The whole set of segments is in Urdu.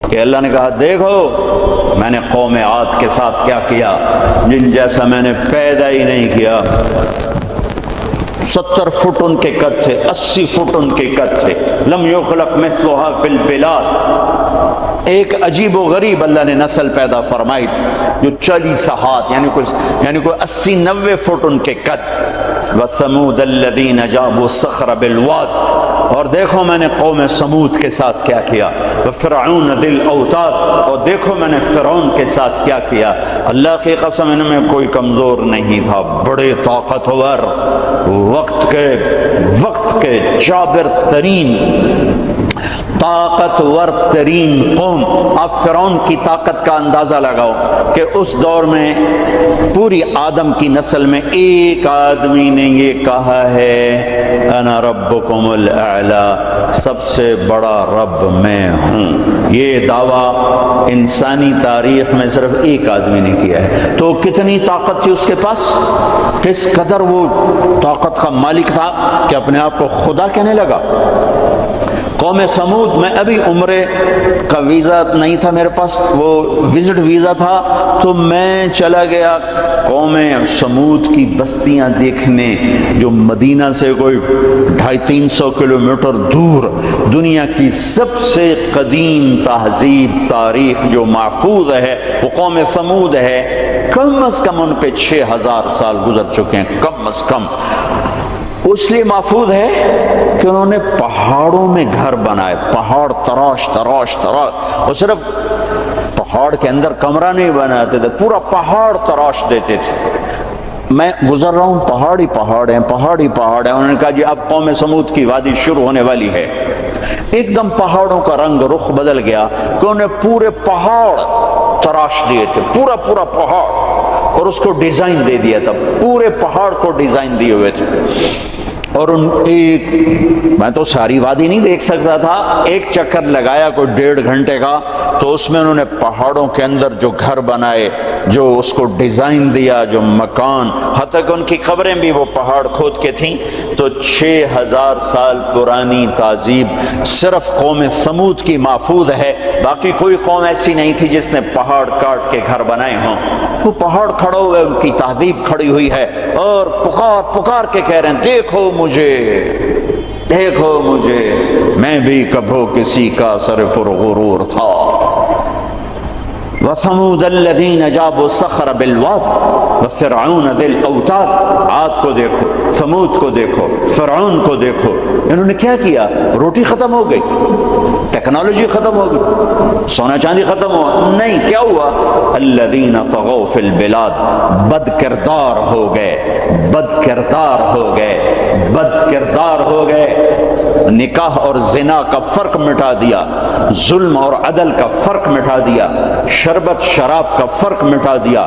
کہ اللہ نے کہا دیکھو میں نے قوم عاد کے ساتھ کیا کیا، جن جیسا میں نے پیدا ہی نہیں کیا۔ 70 فٹ ان کے قد تھے، 80 فٹ ان کے قد تھے، لم یخلق مثلها فی البلاد۔ ایک عجیب و غریب اللہ نے نسل پیدا فرمائی تھی جو 40 ہاتھ یعنی کوئی 80-90 فٹ ان کے قد۔ وَثَمُودَ الَّذِينَ جَابُوا الصَّخْرَ بِالْوَادِ، اور دیکھو میں نے قوم سمود کے ساتھ کیا کیا۔ وَفِرْعَوْنَ ذِي الْأَوْتَادِ، اور دیکھو میں نے فرعون کے ساتھ کیا کیا۔ اللہ کی قسم ان میں کوئی کمزور نہیں تھا، بڑے طاقتور، وقت کے جابر ترین، طاقتور ترین قوم۔ آپ فرعون کی طاقت کا اندازہ لگاؤ کہ اس دور میں پوری آدم کی نسل میں ایک آدمی نے یہ کہا ہے انا ربکم الاعلی، سب سے بڑا رب میں ہوں۔ یہ دعویٰ انسانی تاریخ میں صرف ایک آدمی نے کیا ہے۔ تو کتنی طاقت تھی اس کے پاس، کس قدر وہ طاقت کا مالک تھا کہ اپنے آپ کو خدا کہنے لگا۔ قوم سمود میں ابھی عمرے کا ویزا نہیں تھا میرے پاس، وہ وزٹ ویزا تھا، تو میں چلا گیا قوم سمود کی بستیاں دیکھنے، جو مدینہ سے کوئی 250-300 کلومیٹر دور دنیا کی سب سے قدیم تہذیب تاریخ جو محفوظ ہے وہ قوم سمود ہے۔ کم از کم ان پہ 6000 سال گزر چکے ہیں، کم از کم۔ اس لیے محفوظ ہے کہ انہوں نے پہاڑوں میں گھر بنائے، پہاڑ تراش تراش تراش، اور صرف پہاڑ کے اندر کمرہ نہیں بناتے تھے، پورا پہاڑ تراش دیتے تھے۔ میں گزر رہا ہوں، پہاڑی پہاڑ ہیں، پہاڑی پہاڑ ہیں۔ انہوں نے کہا جی اب قوم سمود کی وادی شروع ہونے والی ہے۔ ایک دم پہاڑوں کا رنگ رخ بدل گیا کہ انہوں نے پورے پہاڑ تراش دیے تھے، پورا پہاڑ، اور اس کو ڈیزائن دے دیا تھا، پورے پہاڑ کو ڈیزائن دیے ہوئے تھے۔ اور میں تو ساری وادی نہیں دیکھ سکتا تھا، ایک چکر لگایا کوئی 1.5 گھنٹے کا، تو اس میں انہوں نے پہاڑوں کے اندر جو گھر بنائے، جو اس کو ڈیزائن دیا، جو مکان، حتیٰ کہ ان کی قبریں بھی وہ پہاڑ کھود کے تھیں۔ تو 6000 سال پرانی تہذیب صرف قوم سمود کی محفوظ ہے، باقی کوئی قوم ایسی نہیں تھی جس نے پہاڑ کاٹ کے گھر بنائے ہوں۔ وہ پہاڑ کھڑے ہوئے، ان کی تہذیب کھڑی ہوئی ہے، اور پکار کے کہہ رہے ہیں دیکھو مجھے، میں بھی کبھو کسی کا سر پر غرور تھا۔ وَثَمُودَ الَّذِينَ جَابُوا الصَّخْرَ بِالْوَادِ وَفِرْعَوْنَ ذِي الْأَوْتَادِ۔ عاد کو دیکھو، سمود کو دیکھو، فرعون کو دیکھو، انہوں نے کیا کیا؟ روٹی ختم ہو گئی، ٹیکنالوجی ختم ہو گئی، سونا چاندی ختم ہوا، نہیں، کیا ہوا؟ الَّذِينَ طَغَوْا فِي الْبِلَادِ، بد کردار ہو گئے، نکاح اور زنا کا فرق مٹا دیا، ظلم اور عدل کا فرق مٹا دیا، شربت شراب کا فرق مٹا دیا،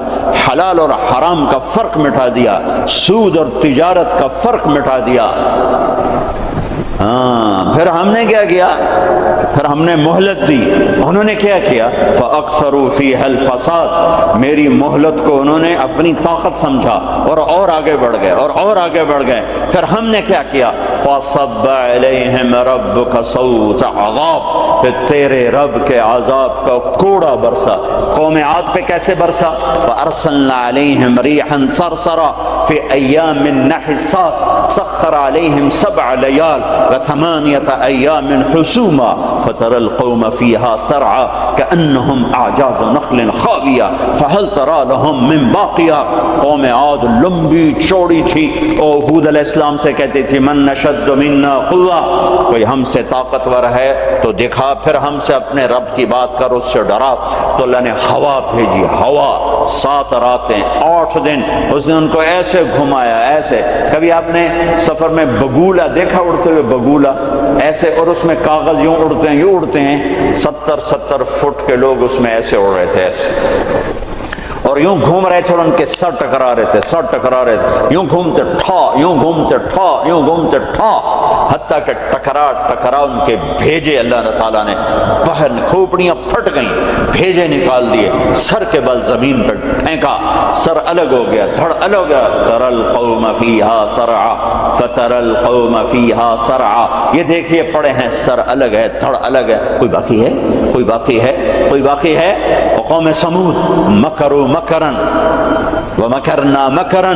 حلال اور حرام کا فرق مٹا دیا، سود اور تجارت کا فرق مٹا دیا۔ پھر ہم نے کیا کیا؟ پھر ہم نے مہلت دی، انہوں نے کیا کیا؟ فَأَكْثَرُوا فِيهَا الْفَسَادَ، میری مہلت کو انہوں نے اپنی طاقت سمجھا اور آگے بڑھ گئے، پھر ہم نے کیا کیا؟ فَصَبَّ عَلَيْهِمْ رَبُّكَ صَوْتَ عَذَابٍ، پھر تیرے رب کے عذاب کا کوڑا برسا۔ قوم عاد پہ کیسے برسا؟ فَأَرْسَلْنَا عَلَيْهِمْ رِيحًا صَرْصَرًا فِي أَيَّامٍ نَحِسَاتٍ سَخَّرَ عَلَيْهِمْ 7 لَيَالٍ و8 أَيَّامٍ حُسُومًا فَتَرَى الْقَوْمَ فِيهَا سَرْعًا كَأَنَّهُمْ أَعْجَازُ نَخْلٍ خَاوِيَةٍ فَهَلْ تَرَى لَهُم مِّن بَاقِيَةٍ۔ قوم عاد لمبی چوڑی تھی، اور ہود علیہ السلام سے کہتی تھی من نشد منا قوة، کوئی ہم سے طاقتور ہے تو دکھا، پھر ہم سے اپنے رب کی بات کر، اس سے ڈرا۔ تو اللہ نے ہوا بھیجی، ہوا 7 راتیں 8 دن اس نے ان کو ایسے گھمایا، ایسے۔ کبھی آپ نے سفر میں بگولا دیکھا اڑتے ہوئے؟ بگولا ایسے، اور اس میں کاغذ یوں اڑتے ہیں 70 فٹ کے لوگ اس میں ایسے اڑ رہے تھے، ایسے، اور یوں گھوم رہے تھے اور ان کے سر ٹکرا رہے تھے، سر ٹکرا رہے تھے، یوں گھومتے ٹھا، یوں گھومتے ٹھا، یوں گھومتے ٹھا، حتیٰ کہ ٹکرا ان کے بھیجے اللہ تعالیٰ نے باہر، کھوپڑیاں پھٹ گئیں، بھیجے نکال دیے، سر کے بل زمین پر پھینکا، سر الگ ہو گیا، دھڑ الگ ہو گیا، ترى القوم فيها صرعى فترى القوم فيها صرعى، یہ دیکھیے پڑے ہیں سر الگ ہے، دھڑ الگ ہے، کوئی باقی ہے؟ کوئی باقی ہے؟ کوئی باقی ہے؟ وقوم سمود مکروا مکرا ومکرنا مکرا،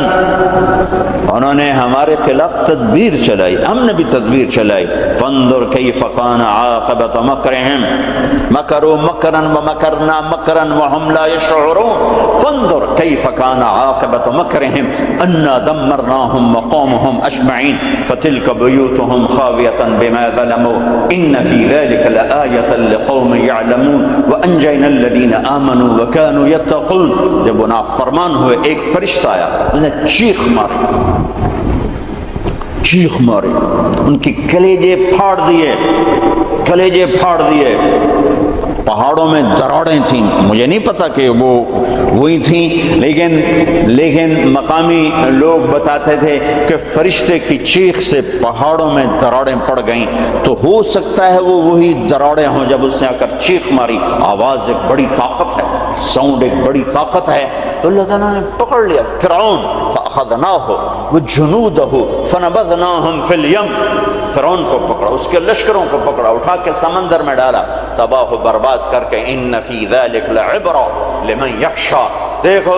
انہوں نے ہمارے خلاف تدبیر چلائی، ہم نے بھی تدبیر چلائی، فانظر کیف کان عاقبۃ مکرہم، مکروا مکرا ومکرنا مکرا وهم لا يشعرون، فانظر کیف کان عاقبۃ مکرہم انا دمرناهم وقومهم اجمعین فتلک بیوتهم خاویۃ بما ظلموا ان فی ذلک لآیۃ لقوم یعلمون وانجینا الذین آمنوا وکانوا یتقون۔ جب وہ نافرمان ہوئے ایک فرشتہ آیا، انہیں چیخ ماری، ان کی کلیجے پھاڑ دیے، پہاڑوں میں دراڑیں تھیں، مجھے نہیں پتا کہ وہ وہی تھیں، لیکن مقامی لوگ بتاتے تھے کہ فرشتے کی چیخ سے پہاڑوں میں دراڑیں پڑ گئیں، تو ہو سکتا ہے وہ وہی دراڑیں ہوں جب اس نے آ کر چیخ ماری۔ آواز ایک بڑی طاقت ہے، ساؤنڈ ایک بڑی طاقت ہے، تو اللہ تعالیٰ نے پکڑ لیا فرعون، فأخذناه وجنوده فنبذناهم في اليم، فرعون کو پکڑا، اس کے لشکروں کو پکڑا، اٹھا کے سمندر میں ڈالا، تباہ و برباد کر کے۔ ان فی ذلک لعبرہ لمن یخشی، دیکھو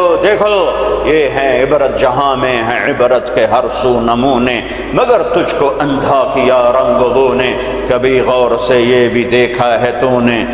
یہ ہے عبرت، جہاں میں ہے عبرت کے ہر سو نمونے، مگر تجھ کو اندھا کیا رنگ نے، کبھی غور سے یہ بھی دیکھا ہے تو نے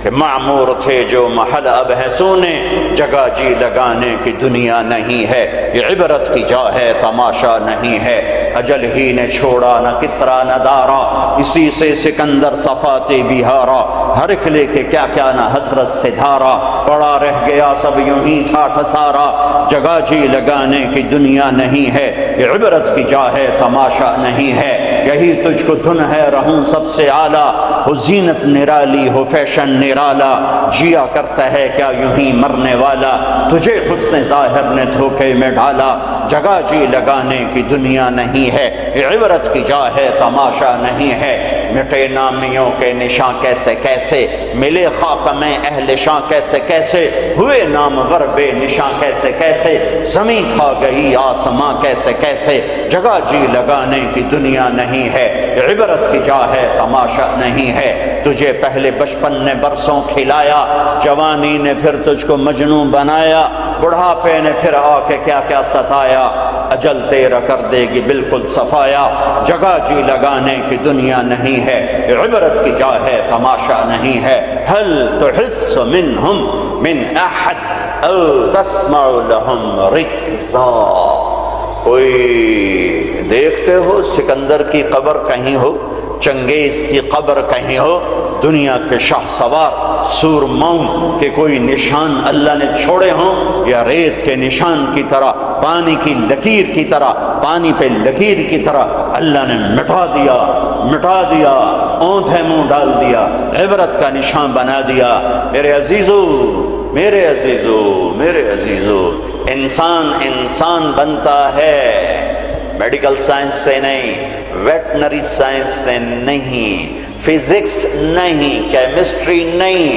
کہ معمور تھے جو محل اب ہے سونے، جگہ جی لگانے کی دنیا نہیں ہے، یہ عبرت کی جا ہے تماشا نہیں ہے، اجل ہی نے چھوڑا نہ کسرا نہ دارا، اسی سے سکندر صفاتے بہارا، ہر ایک لے کے کیا کیا نہ حسرت سے دھارا، پڑا رہ گیا سب یوں ہی ٹھاٹھ سارا، جگہ جی لگانے کی دنیا نہیں ہے، یہ عبرت کی جا ہے تماشا نہیں ہے، یہی تجھ کو دھن ہے رہوں سب سے اعلیٰ، ہو زینت نرالی ہو فیشن نرالا، جیا کرتا ہے کیا یوں ہی مرنے والا، تجھے حسن ظاہر نے دھوکے میں ڈالا، جگہ جی لگانے کی دنیا نہیں ہے، یہ عبرت کی جا ہے تماشا نہیں ہے، مٹے نامیوں کے نشاں کیسے کیسے، ملے خاک میں اہل شاں کیسے کیسے، ہوئے نامور بے نشاں کیسے کیسے، زمین کھا گئی آسماں کیسے کیسے، جگہ جی لگانے کی دنیا نہیں ہے، عبرت کی جا ہے تماشا نہیں ہے، تجھے پہلے بچپن نے برسوں کھلایا، جوانی نے پھر تجھ کو مجنون بنایا، بڑھاپے نے پھر آ کے کیا کیا ستایا، اجل تیرا کر دے گی بالکل صفایا، جگہ جی لگانے کی دنیا نہیں ہے، عبرت کی جا ہے تماشا نہیں ہے، هل تحس منهم من احد او تسمع لهم رکزا، کوئی دیکھتے ہو سکندر کی قبر کہیں ہو، چنگیز کی قبر کہیں ہو، دنیا کے شاہ سوار سورماؤں کے کوئی نشان اللہ نے چھوڑے ہوں، یا ریت کے نشان کی طرح، پانی کی لکیر کی طرح، پانی پہ لکیر کی طرح اللہ نے مٹا دیا، اونھے منہ ڈال دیا، عبرت کا نشان بنا دیا۔ میرے عزیزو، انسان بنتا ہے میڈیکل سائنس سے نہیں، ویٹنری سائنس سے نہیں، فزکس نہیں، کیمسٹری نہیں،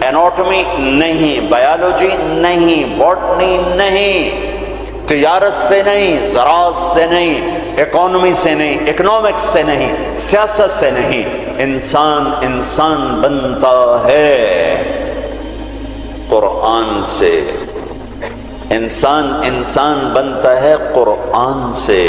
اناٹومی نہیں، بایولوجی نہیں، باٹنی نہیں، تجارت سے نہیں، زراعت سے نہیں، اکانومی سے نہیں، اکنامکس سے نہیں، سیاست سے نہیں، انسان بنتا ہے قرآن سے، انسان بنتا ہے قرآن سے،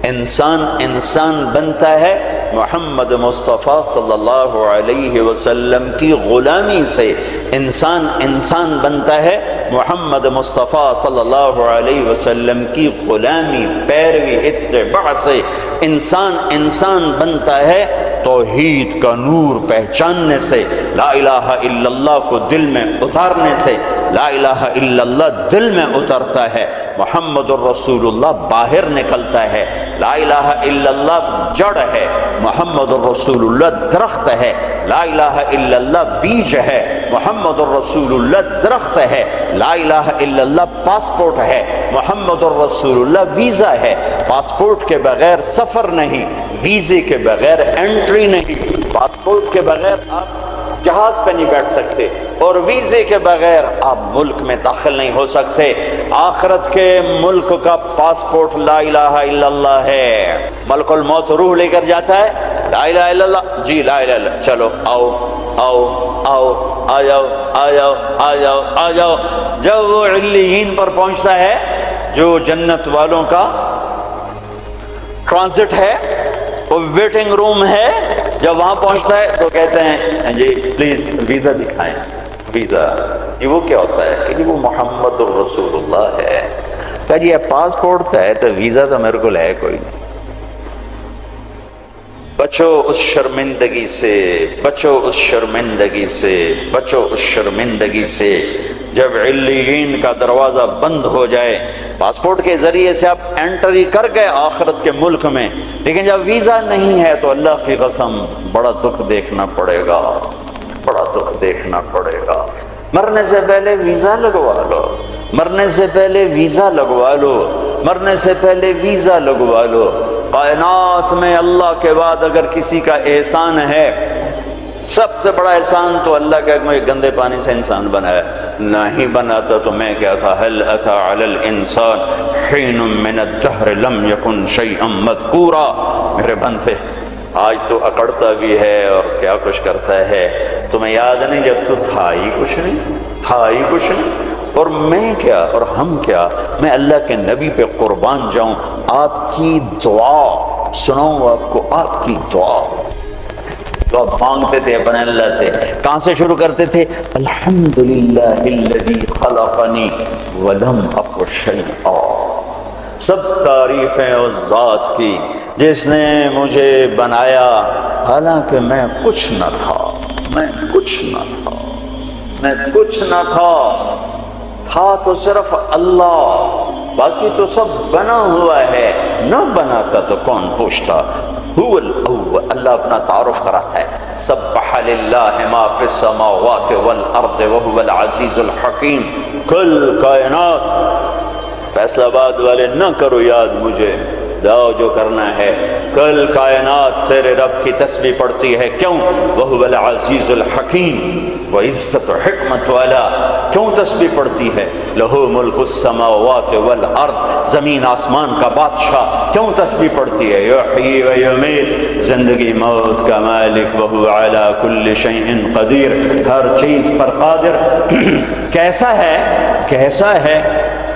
انسان بنتا ہے محمد مصطفیٰ صلی اللہ علیہ وسلم کی غلامی سے، انسان بنتا ہے محمد مصطفیٰ صلی اللہ علیہ وسلم کی غلامی، پیروی، اتباع سے، انسان بنتا ہے توحید کا نور پہچاننے سے، لا الہ الا اللہ کو دل میں اتارنے سے، لا الہ الا اللہ دل میں اترتا ہے، محمد الرسول اللہ باہر نکلتا ہے، لا الہ الا اللہ جڑ ہے، محمد الرسول اللہ درخت ہے، لا الہ الا اللہ بیج ہے، محمد الرسول اللہ درخت ہے، لا الہ الا اللہ پاسپورٹ ہے، محمد الرسول اللہ ویزا ہے، پاسپورٹ کے بغیر سفر نہیں، ویزے کے بغیر انٹری نہیں، پاسپورٹ کے بغیر آپ جہاز پہ نہیں بیٹھ سکتے، اور ویزے کے بغیر آپ ملک میں داخل نہیں ہو سکتے۔ آخرت کے ملک کا پاسپورٹ لا الہ الا اللہ ہے۔ ملک الموت روح لے کر جاتا ہے، لا الہ الا اللہ، جی لا الہ الا اللہ، چلو آؤ آؤ آؤ، آ جاؤ آ جاؤ آ جاؤ آ جاؤ۔ جب وہ علیین پر پہنچتا ہے جو جنت والوں کا ٹرانزٹ ہے، وہ ویٹنگ روم ہے، جب وہاں پہنچتا ہے تو کہتے ہیں جی پلیز ویزا دکھائیں، ویزا۔ یہ وہ کیا ہوتا ہے کہ وہ محمد الرسول اللہ ہے۔ کہ جی پاسپورٹ ہے تو ویزا تو میرے کو ہے کوئی نہیں۔ بچو اس شرمندگی سے، بچو اس شرمندگی سے، بچو اس شرمندگی سے۔ جب علیین کا دروازہ بند ہو جائے، پاسپورٹ کے ذریعے سے آپ انٹری کر گئے آخرت کے ملک میں، لیکن جب ویزا نہیں ہے تو اللہ کی قسم بڑا دکھ دیکھنا پڑے گا، بڑا دکھ دیکھنا پڑے گا۔ مرنے سے پہلے ویزا لگوا لو، مرنے سے پہلے ویزا لگوا لو، مرنے سے پہلے ویزا لگوا لو۔ کائنات میں اللہ کے بعد اگر کسی کا احسان ہے، سب سے بڑا احسان تو اللہ کا مجھے گندے پانی سے انسان بنایا، نہیں بناتا تو میں کیا تھا۔ هل اتى على الانسان حين من الدهر لم يكن شيئا مذكورا۔ میرے بندے آج تو اکڑتا بھی ہے اور کیا کچھ کرتا ہے، تمہیں یاد نہیں جب تو تھا ہی کچھ نہیں، تھا ہی کچھ نہیں۔ اور میں کیا اور ہم کیا، میں اللہ کے نبی پہ قربان جاؤں۔ آپ کی دعا سناؤں آپ کو، آپ کی دعا تو آپ مانگتے تھے اپنے اللہ سے، کہاں سے شروع کرتے تھے؟ الحمدللہ الذی خلقنی ولم اک شیئا۔ سب تعریفیں اس ذات کی جس نے مجھے بنایا حالانکہ میں کچھ نہ تھا، میں کچھ نہ تھا، میں کچھ نہ تھا۔ تھا تو صرف اللہ، باقی تو سب بنا ہوا ہے، نہ بناتا تو کون پوچھتا۔ هو الاول، اللہ اپنا تعارف کراتا ہے، سبح للہ ما فی السماوات والارض وهو العزیز الحکیم۔ کل کائنات، فیصلہ آباد والے نہ کرو یاد مجھے، جاؤ جو کرنا ہے۔ کل کائنات تیرے رب کی تسبیح پڑھتی ہے، کیوں؟ وهو العزیز الحکیم، وہ عزت و حکمت والا۔ کیوں تسبیح پڑھتی ہے؟ لہو ملک السماوات والارض، زمین آسمان کا بادشاہ۔ کیوں تسبیح پڑھتی ہے؟ یحیی و یمیت، زندگی موت کا مالک، وہو علی کل شیء قدیر، ہر چیز پر قادر۔ کیسا ہے؟ کیسا ہے؟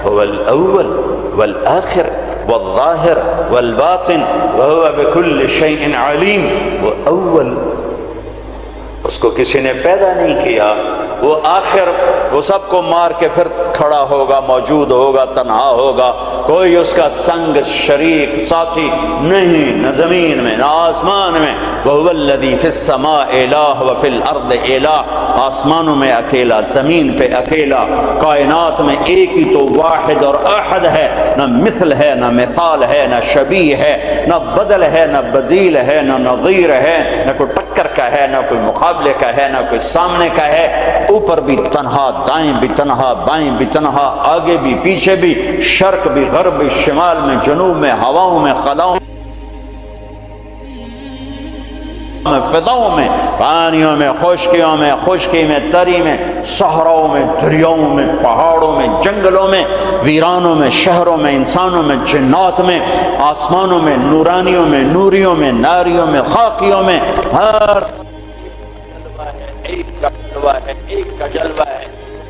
هو الاول والآخر والظاہر والباطن وهو بكل شيء علیم۔ وہ اول، اس کو کسی نے پیدا نہیں کیا، وہ آخر، وہ سب کو مار کے پھر کھڑا ہوگا، موجود ہوگا، تنہا ہوگا، کوئی اس کا سنگ شریک ساتھی نہیں، نہ زمین میں نہ آسمان میں۔ وَهُوَ الَّذِي فِي السَّمَاءِ إِلَٰهٌ وَفِي الْأَرْضِ إِلَٰهٌ، آسمانوں میں اکیلا، زمین پہ اکیلا، کائنات میں ایک ہی تو واحد اور احد ہے، نہ مثل ہے، نہ مثال ہے، نہ شبیہ ہے، نہ بدل ہے، نہ بدیل ہے، نہ نظیر ہے، نہ کوئی ٹکر کا ہے، نہ کوئی مقابلے کا ہے، نہ کوئی سامنے کا ہے۔ اوپر بھی تنہا، دائیں بھی تنہا، بائیں بھی تنہا، آگے بھی پیچھے بھی، شرق بھی غرب بھی، شمال میں جنوب میں، ہواؤں میں خلاؤں میں، فضاؤں میں، پانیوں میں، خشکیوں میں، خشکی میں، تری میں، صحراؤں میں، دریاؤں میں، پہاڑوں میں، جنگلوں میں، ویرانوں میں، شہروں میں، انسانوں میں، جنات میں، آسمانوں میں، نورانیوں میں، نوریوں میں، ناریوں میں، خاکیوں میں، ہر ایک کا جلوہ ہے، ایک کا جلوہ ہے۔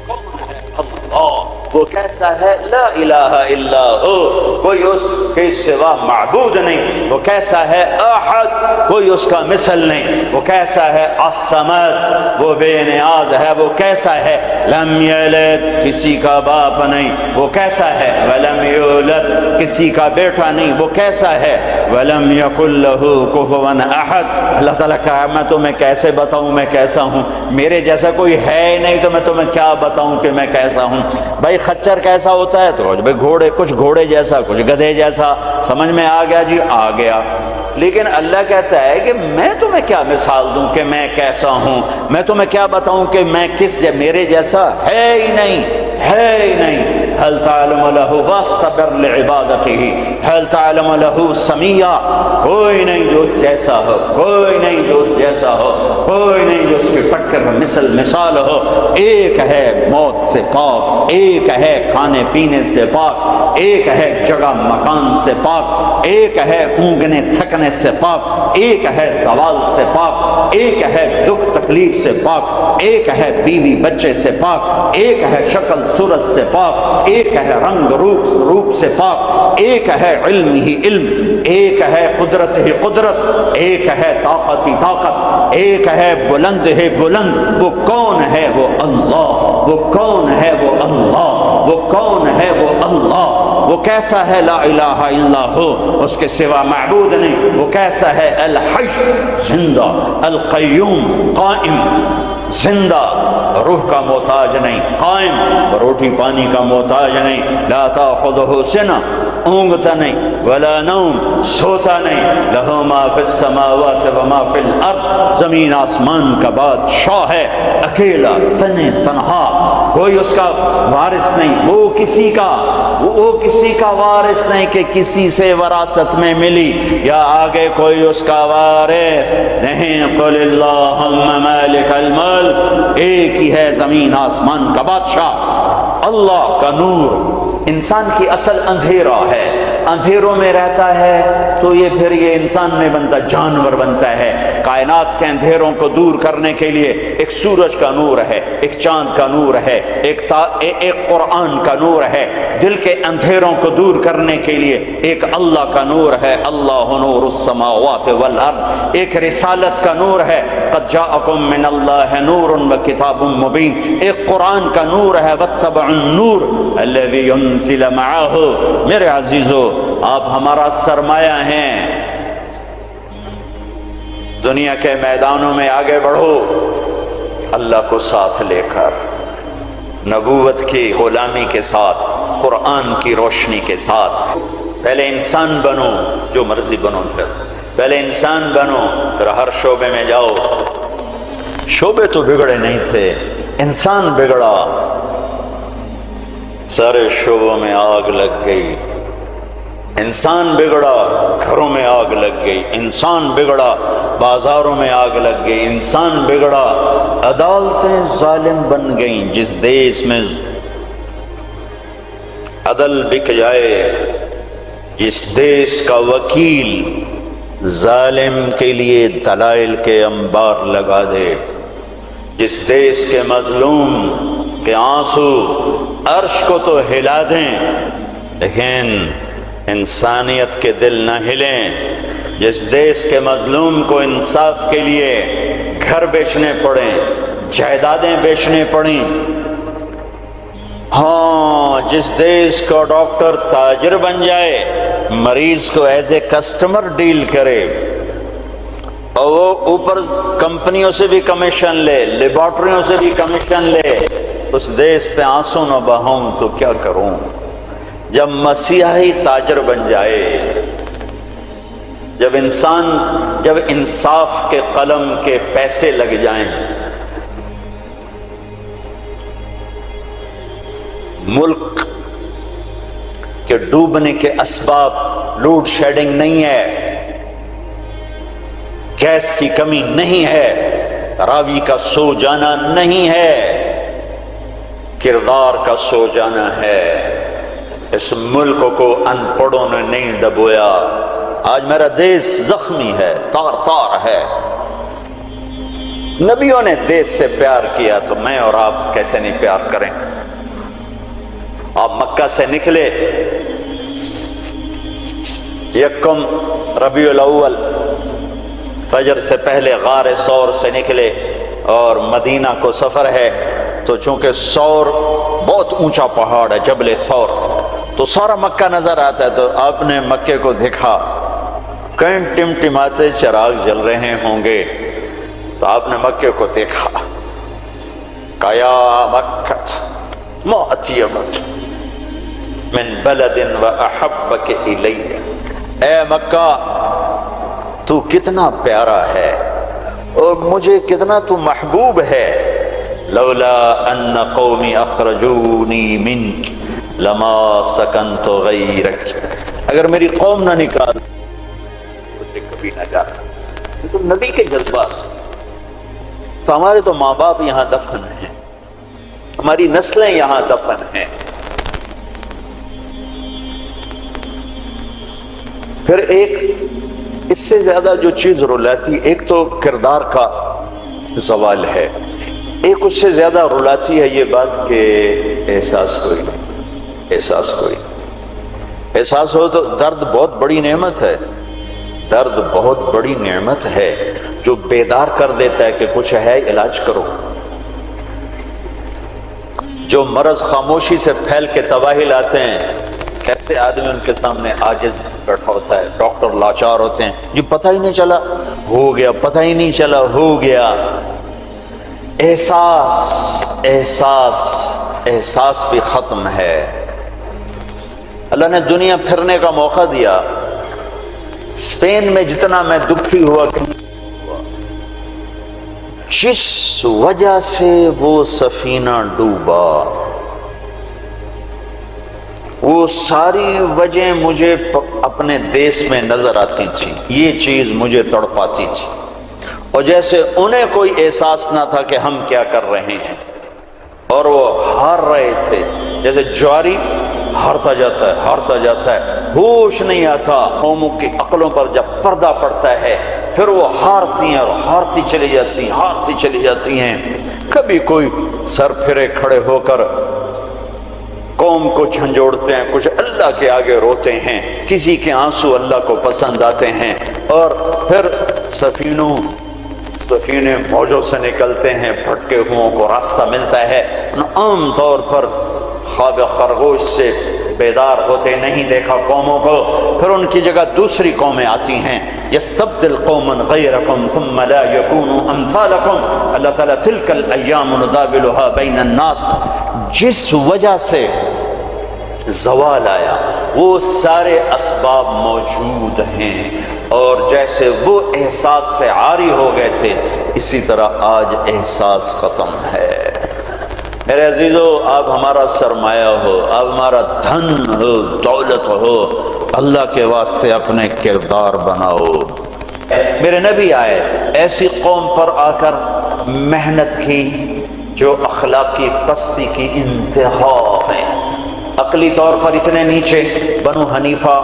کون ہے؟ اللہ۔ وہ کیسا ہے؟ لا الہ الا ہو، کوئی اس کے سوا معبود نہیں۔ وہ کیسا ہے؟ احد، کوئی اس کا مثل نہیں۔ وہ کیسا ہے؟ الصمد، وہ بے نیاز ہے۔ وہ کیسا ہے؟ لم یلد، کسی کا باپ نہیں۔ وہ کیسا ہے؟ ولم یولد، کسی کا بیٹا نہیں۔ وہ کیسا ہے؟ ولم یکن لہ کفوا احد۔ اللہ تعالیٰ کہا میں تمہیں کیسے بتاؤں میں کیسا ہوں، میرے جیسا کوئی ہے ہی نہیں تو میں تمہیں کیا بتاؤں کہ میں کیسا ہوں۔ بھائی خچر کیسا ہوتا ہے؟ تو گھوڑے، کچھ گھوڑے جیسا، کچھ گدھے جیسا. سمجھ میں آ گیا جی؟ آ گیا. لیکن اللہ کہتا ہے کہ میں تمہیں کیا مثال دوں کہ میں کیسا ہوں؟ میں تمہیں کیا بتاؤں کہ میں میرے جیسا ہے ہی نہیں، ہے ہی نہیں. هل تعلم له واستبر لعبادته هل تعلم له سميا. کوئی نہیں جو اس جیسا ہو، کوئی نہیں جو اس جیسا ہو، کوئی نہیں جو اس کی ٹکر مثال ہو. ایک ہے موت سے پاک، ایک ہے کھانے پینے سے پاک، ایک ہے جگہ مکان سے پاک، ایک ہے اونگنے تھکنے سے پاک، ایک ہے زوال سے پاک، ایک ہے دکھ تکلیف سے پاک، ایک ہے بیوی بچے سے پاک، ایک ہے شکل صورت سے پاک، ایک ہے رنگ روپ سے پاک، ایک ہے علم ہی علم، ایک ہے قدرت ہی قدرت، ایک ہے طاقت ہی طاقت، ایک ہے بلند ہی بلند. وہ کون ہے؟ وہ اللہ. وہ کون ہے؟ وہ اللہ. وہ کون ہے؟ وہ اللہ. وہ کیسا ہے؟ لا الہ الا ہو، اس کے سوا معبود نہیں. وہ کیسا ہے؟ الحی، زندہ، القیوم، قائم، زندہ، روح کا محتاج نہیں، قائم، روٹی پانی کا محتاج نہیں. لا تاخذہ سنہ، اونگتا نہیں، ولا نوم، سوتا نہیں. لہ ما فی السماوات و ما فی الارض. زمین آسمان کا بادشاہ ہے، اکیلا، تنہا، کوئی اس کا وارث نہیں. وہ کسی کا وارث نہیں کہ کسی سے وراثت میں ملی، یا آگے کوئی اس کا وارث نہیں. قل اللہم مالک الملک. ایک ہی ہے زمین آسمان کا بادشاہ، اللہ کا نور. انسان کی اصل اندھیرا ہے، اندھیروں میں رہتا ہے تو یہ انسان میں بنتا، جانور بنتا ہے. کائنات کے اندھیروں کو دور کرنے کے لیے ایک سورج کا نور ہے، ایک چاند کا نور ہے، ایک قرآن کا نور ہے. دل کے اندھیروں کو دور کرنے کے لیے ایک اللہ کا نور ہے، اللہ نور السماوات والارض. ایک رسالت کا نور ہے، قد جاءکم من اللہ نور وکتاب مبین. ایک قرآن کا نور ہے، واتبعوا النور الذی انزل معہ. میرے عزیزو، آپ ہمارا سرمایہ ہیں. دنیا کے میدانوں میں آگے بڑھو اللہ کو ساتھ لے کر، نبوت کی غلامی کے ساتھ، قرآن کی روشنی کے ساتھ. پہلے انسان بنو، جو مرضی بنو، پہلے انسان بنو، پھر ہر شعبے میں جاؤ. شعبے تو بگڑے نہیں تھے، انسان بگڑا، سارے شعبوں میں آگ لگ گئی. انسان بگڑا، گھروں میں آگ لگ گئی. انسان بگڑا، بازاروں میں آگ لگ گئی. انسان بگڑا، عدالتیں ظالم بن گئیں. جس دیش میں عدل بک جائے، جس دیش کا وکیل ظالم کے لیے دلائل کے انبار لگا دے، جس دیش کے مظلوم کے آنسو عرش کو تو ہلا دیں لیکن انسانیت کے دل نہ ہلیں، جس دیش کے مظلوم کو انصاف کے لیے گھر بیچنے پڑیں، جائیدادیں بیچنے پڑیں، ہاں جس دیش کا ڈاکٹر تاجر بن جائے، مریض کو ایز اے کسٹمر ڈیل کرے، اور وہ اوپر کمپنیوں سے بھی کمیشن لے، لیبارٹریوں سے بھی کمیشن لے، اس دیش پہ آنسو نہ بہاؤں تو کیا کروں؟ جب مسیحی تاجر بن جائے، جب انصاف کے قلم کے پیسے لگ جائیں، ملک کے ڈوبنے کے اسباب لوڈ شیڈنگ نہیں ہے، گیس کی کمی نہیں ہے، راوی کا سو جانا نہیں ہے، کردار کا سو جانا ہے. اس ملک کو ان پڑھوں نے نہیں دبویا. آج میرا دیش زخمی ہے، تار تار ہے. نبیوں نے دیش سے پیار کیا تو میں اور آپ کیسے نہیں پیار کریں؟ آپ مکہ سے نکلے، یکم ربیع الاول فجر سے پہلے غار ثور سے نکلے، اور مدینہ کو سفر ہے تو چونکہ ثور بہت اونچا پہاڑ ہے، جبل ثور، تو سارا مکہ نظر آتا ہے. تو آپ نے مکے کو دیکھا، کہیں ٹمٹماتے چراغ جل رہے ہوں گے، تو آپ نے مکے کو دیکھا، کہا یا مکہ ما اطیبک من بلد واحبک الی، اے مکہ تو کتنا پیارا ہے اور مجھے کتنا تو محبوب ہے، لولا ان قومی اخرجونی منک لما سکنت غیرک، اگر میری قوم نہ نکال مجھے کبھی نہ جاتا۔ یہ تو نبی کے جذبات، تو ہمارے تو ماں باپ یہاں دفن ہیں، ہماری نسلیں یہاں دفن ہیں۔ پھر ایک اس سے زیادہ جو چیز رلاتی، ایک تو کردار کا زوال ہے، ایک اس سے زیادہ رلاتی ہے یہ بات کہ احساس کوئی نہیں، احساس کوئی نہیں۔ احساس ہو تو درد بہت بڑی نعمت ہے، درد بہت بڑی نعمت ہے جو بیدار کر دیتا ہے کہ کچھ ہے، علاج کرو۔ جو مرض خاموشی سے پھیل کے تباہی لاتے ہیں، کیسے آدمی ان کے سامنے عاجز بیٹھا ہوتا ہے، ڈاکٹر لاچار ہوتے ہیں، جی پتہ ہی نہیں چلا ہو گیا، پتہ ہی نہیں چلا ہو گیا۔ احساس احساس احساس بھی ختم ہے۔ اللہ نے دنیا پھرنے کا موقع دیا، اسپین میں جتنا میں دکھی ہوا، جس وجہ سے وہ سفینہ ڈوبا، وہ ساری وجہ مجھے اپنے دیس میں نظر آتی تھی، یہ چیز مجھے تڑپاتی تھی، اور جیسے انہیں کوئی احساس نہ تھا کہ ہم کیا کر رہے ہیں، اور وہ ہار رہے تھے، جیسے جواری ہارتا جاتا ہے ہارتا جاتا ہے، ہوش نہیں آتا۔ قوموں کی عقلوں پر جب پردہ پڑتا ہے پھر وہ ہارتی ہیں اور ہارتی چلی جاتی ہیں، ہارتی چلی جاتی ہیں۔ کبھی کوئی سر پھرے کھڑے ہو کر قوم کو جھنجھوڑتے ہیں، کچھ اللہ کے آگے روتے ہیں، کسی کے آنسو اللہ کو پسند آتے ہیں، اور پھر سفینے موجوں سے نکلتے ہیں، بھٹکے ہوں کو راستہ ملتا ہے۔ عام طور پر خواب خرگوش سے بیدار ہوتے نہیں دیکھا قوموں کو، پھر ان کی جگہ دوسری قومیں آتی ہیں، یستبدل قوما غیرکم ثم لا یکونوا امثالکم، اللہ تعالیٰ تلک الایام نداولها بین الناس۔ جس وجہ سے زوال آیا وہ سارے اسباب موجود ہیں، اور جیسے وہ احساس سے عاری ہو گئے تھے اسی طرح آج احساس ختم ہے۔ میرے عزیزو، آپ ہمارا سرمایہ ہو، آپ ہمارا دھن ہو، دولت ہو، اللہ کے واسطے اپنے کردار بناؤ۔ میرے نبی آئے، ایسی قوم پر آ کر محنت کی جو اخلاقی پستی کی انتہا ہے، عقلی طور پر اتنے نیچے۔ بنو حنیفہ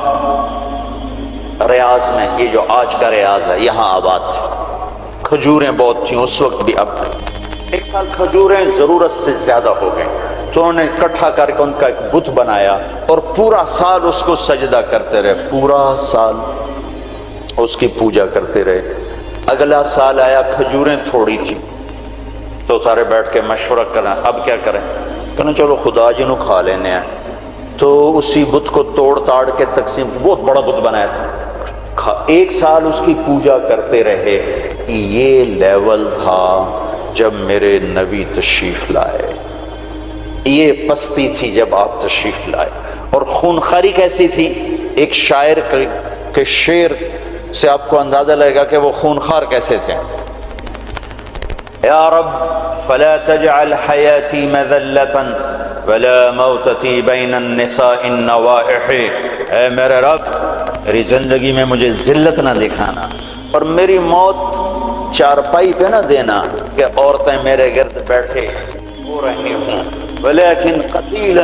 ریاض میں، یہ جو آج کا ریاض ہے، یہاں آباد تھے، کھجوریں بہت تھیں اس وقت بھی، اب ایک سال کھجوریں ضرورت سے زیادہ ہو گئیں تو انہوں نے اکٹھا کر کے ان کا ایک بت بنایا اور پورا سال اس کو سجدہ کرتے رہے، پورا سال اس کی پوجا کرتے رہے۔ اگلا سال آیا، کھجوریں تھوڑی تھی تو سارے بیٹھ کے مشورہ کریں اب کیا کریں، کہنا چلو خدا جی نو کھا لینے ہیں، تو اسی بت کو توڑ تاڑ کے تقسیم، بہت بڑا بت بنایا تھا، ایک سال اس کی پوجا کرتے رہے۔ یہ لیول تھا جب میرے نبی تشریف لائے، یہ پستی تھی جب آپ تشریف لائے، اور خونخواری کیسی تھی۔ ایک شاعر کے شعر سے آپ کو اندازہ لگے گا کہ وہ خونخوار کیسے تھے۔ یا رب فلا تجعل حیاتی مذلة ولا موتتی بین النساء النوائح، اے میرے رب میری زندگی میں مجھے ذلت نہ دکھانا، اور میری موت چارپائی پہ نہ دینا کہ عورتیں میرے گرد بیٹھے ہو رہی ہوں، ولیکن قتیلا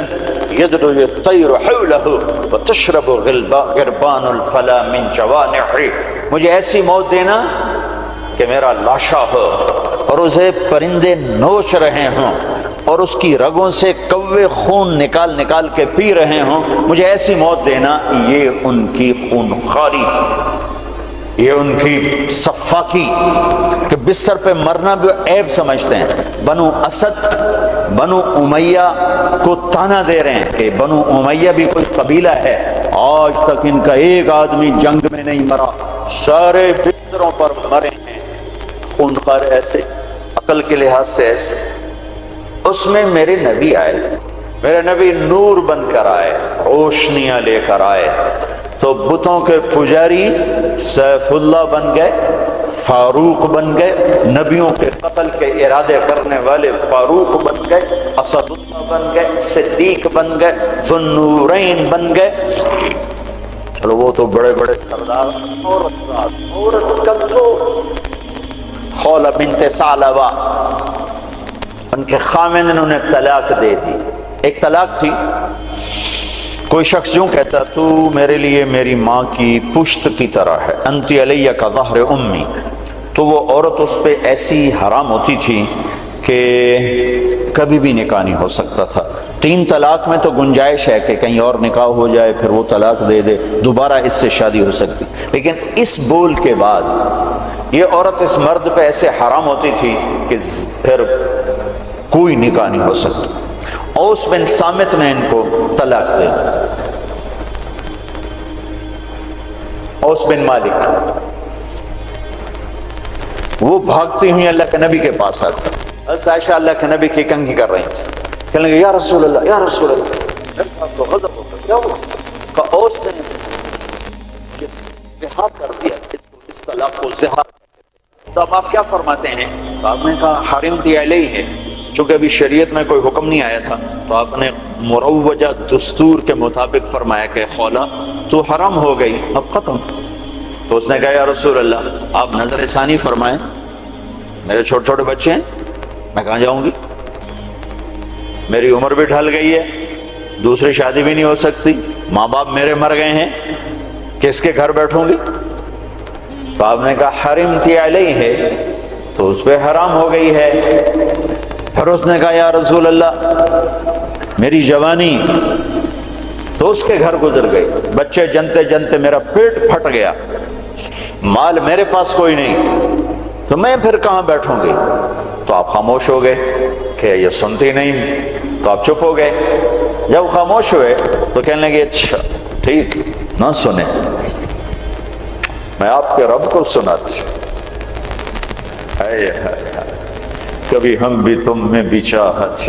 یدعو الطیر حولہ وتشرب غربان الفلا من جوانح، مجھے ایسی موت دینا کہ میرا لاشا ہو اور اسے پرندے نوچ رہے ہوں اور اس کی رگوں سے کوے خون نکال نکال کے پی رہے ہوں، مجھے ایسی موت دینا۔ یہ ان کی خونخواری، یہ ان کی صفاکی کہ بستر پہ مرنا بھی عیب سمجھتے ہیں۔ بنو اسد بنو امیہ کو تانا دے رہے ہیں کہ بنو امیہ بھی کوئی قبیلہ ہے، آج تک ان کا ایک آدمی جنگ میں نہیں مرا، سارے بستروں پر مرے ہیں۔ خونخوار ایسے، عقل کے لحاظ سے ایسے۔ اس میں میرے نبی آئے میرے نبی نور بن کر آئے، روشنیاں لے کر آئے، تو بتوں کے پجاری سیف اللہ بن گئے، فاروق بن گئے، نبیوں کے قتل کے ارادے کرنے والے فاروق بن گئے، اسد اللہ بن گئے، صدیق بن گئے، ذو النورین بن گئے۔ چلو وہ تو بڑے بڑے سردار، عورت کمزور، خولہ بنت ثعلبہ، ان کے خامن نے انہیں طلاق دے دی۔ ایک طلاق تھی، کوئی شخص یوں کہتا تو میرے لیے میری ماں کی پشت کی طرح ہے، انت علیہ کا ظہر امی، تو وہ عورت اس پہ ایسی حرام ہوتی تھی کہ کبھی بھی نکاح نہیں ہو سکتا تھا۔ 3 طلاق میں تو گنجائش ہے کہ کہیں اور نکاح ہو جائے، پھر وہ طلاق دے دے، دوبارہ اس سے شادی ہو سکتی، لیکن اس بول کے بعد یہ عورت اس مرد پہ ایسے حرام ہوتی تھی کہ پھر کوئی نکاح نہیں ہو سکتا۔ اوس بن صامت نے ان کو طلاق دے دی، اوس بن مالک، وہ بھاگتی ہوئی اللہ کے نبی کے پاس آتا، حضرت عائشہ اللہ کے نبی کی کنگھی کر رہی تھی، کہنے لگے یا رسول اللہ یا رسول اللہ، میرے پاس تو غضب ہوگا، کیا ہوا؟ کہ اوس نے زہار کر دیا، اس طلاق کو زہار۔ تو اب آپ کیا فرماتے ہیں؟ تو آپ نے کہا حرمت علیہ ہے، چونکہ ابھی شریعت میں کوئی حکم نہیں آیا تھا، تو آپ نے مروجہ دستور کے مطابق فرمایا کہ خولہ تو حرام ہو گئی، اب ختم۔ تو اس نے کہا یا رسول اللہ آپ نظر ثانی فرمائیں، میرے چھوٹے چھوٹے بچے ہیں، میں کہاں جاؤں گی، میری عمر بھی ڈھل گئی ہے، دوسری شادی بھی نہیں ہو سکتی، ماں باپ میرے مر گئے ہیں، کس کے گھر بیٹھوں گی؟ تو آپ نے کہا حرمت علیہ ہے، تو اس پہ حرام ہو گئی ہے۔ پھر اس نے کہا یا رسول اللہ میری جوانی، تو اس کے گھر گزر گئی، بچے جنتے جنتے میرا پیٹ پھٹ گیا، مال میرے پاس کوئی نہیں، تو میں پھر کہاں بیٹھوں گی؟ تو آپ خاموش ہو گئے کہ یہ سنتی نہیں، تو آپ چپ ہو گئے۔ جب خاموش ہوئے تو کہنے لگے اچھا ٹھیک نہ سنیں، میں آپ کے رب کو سناتی ہوں۔ کبھی ہم بھی تم میں بھی چاہت،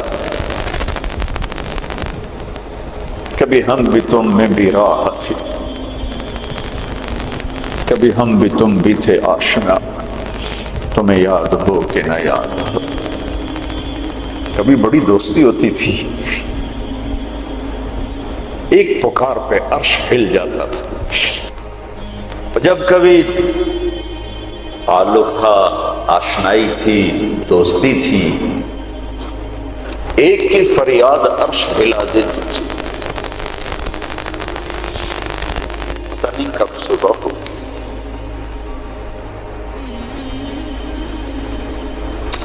کبھی ہم بھی تم میں بھی راحت، کبھی ہم بھی تم بھی تھے آشنا، تمہیں یاد ہو کہ نہ یاد ہو۔ کبھی بڑی دوستی ہوتی تھی، ایک پکار پہ عرش ہل جاتا تھا، جب کبھی تعلق تھا، آشنائی تھی، دوستی تھی، ایک کی فریاد عرش ہلا دیتی تھی۔ پتہ نہیں کب صبح ہوگی۔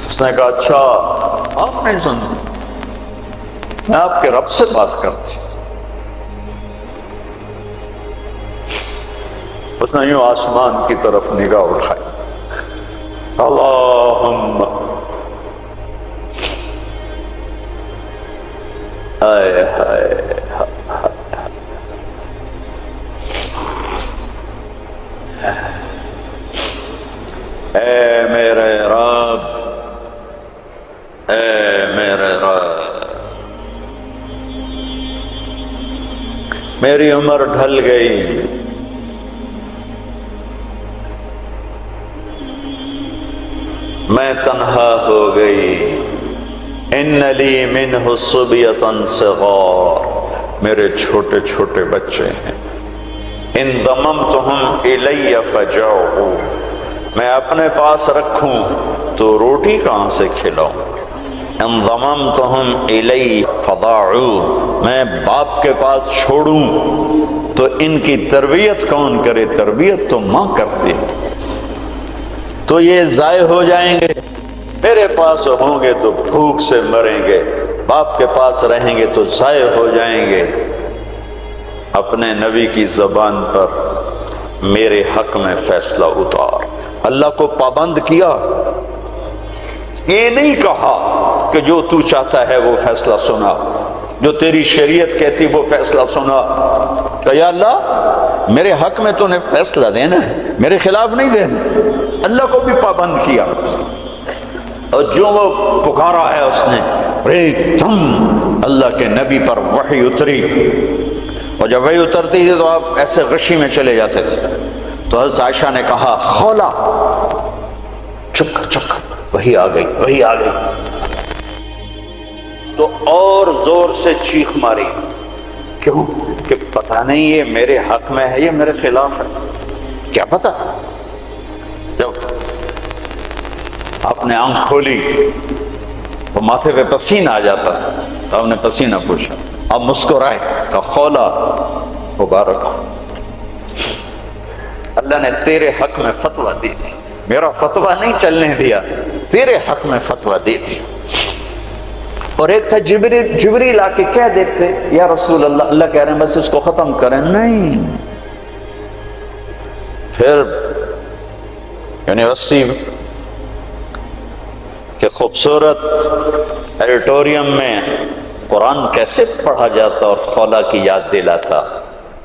اس نے کہا اچھا آپ نہیں سنتے، میں آپ کے رب سے بات کرتی ہوں۔ اس نے یوں آسمان کی طرف نگاہ اٹھائی، اللہم ہائے ہائے اے میرے رب، اے میرے رب، میری عمر ڈھل گئی، میں تنہا ہو گئی، ان لی منہ صبیۃ صغار، میرے چھوٹے چھوٹے بچے ہیں، ان ضممتہم الی فجعوا، میں اپنے پاس رکھوں تو روٹی کہاں سے کھلاؤں، ان ضممتہم الی فضاعوا، میں باپ کے پاس چھوڑوں تو ان کی تربیت کون کرے، تربیت تو ماں کرتی، تو یہ ضائع ہو جائیں گے، میرے پاس ہوں گے تو بھوک سے مریں گے، باپ کے پاس رہیں گے تو ضائع ہو جائیں گے۔ اپنے نبی کی زبان پر میرے حق میں فیصلہ اتار، اللہ کو پابند کیا، یہ نہیں کہا کہ جو تو چاہتا ہے وہ فیصلہ سنا، جو تیری شریعت کہتی وہ فیصلہ سنا، کہ یا اللہ میرے حق میں تو نے فیصلہ دینا ہے، میرے خلاف نہیں دینا۔ اللہ کو بھی پابند کیا، اور جو وہ پکارا ہے اس نے اور ایک دم اللہ کے نبی پر وحی اتری، اور جب وحی اترتی تھی تو آپ ایسے غشی میں چلے جاتے تھے۔ تو حضرت عائشہ نے کہا خولا چپ کر چپ کر، وحی آ گئی وحی آ گئی۔ تو اور زور سے چیخ ماری، کیوں؟ کہ پتہ نہیں یہ میرے حق میں ہے یہ میرے خلاف ہے، کیا پتہ۔ جب آپ نے آنکھ کھولی تو ماتھے پہ پسینہ آ جاتا، تو آپ نے پسینہ پوچھا، آپ مسکرائے، کہا خولا مبارک ہو، اللہ نے تیرے حق میں فتویٰ دی تھی، میرا فتویٰ نہیں چلنے دیا، تیرے حق میں فتویٰ دی تھی۔ اور ایک تھا جبریل آ کے کہہ دیتے یا رسول اللہ، اللہ کہہ رہے ہیں بس اس کو ختم کریں، نہیں۔ پھر یونیورسٹی کے خوبصورت ایڈیٹوریم میں قرآن کیسے پڑھا جاتا اور خولا کی یاد دلاتا،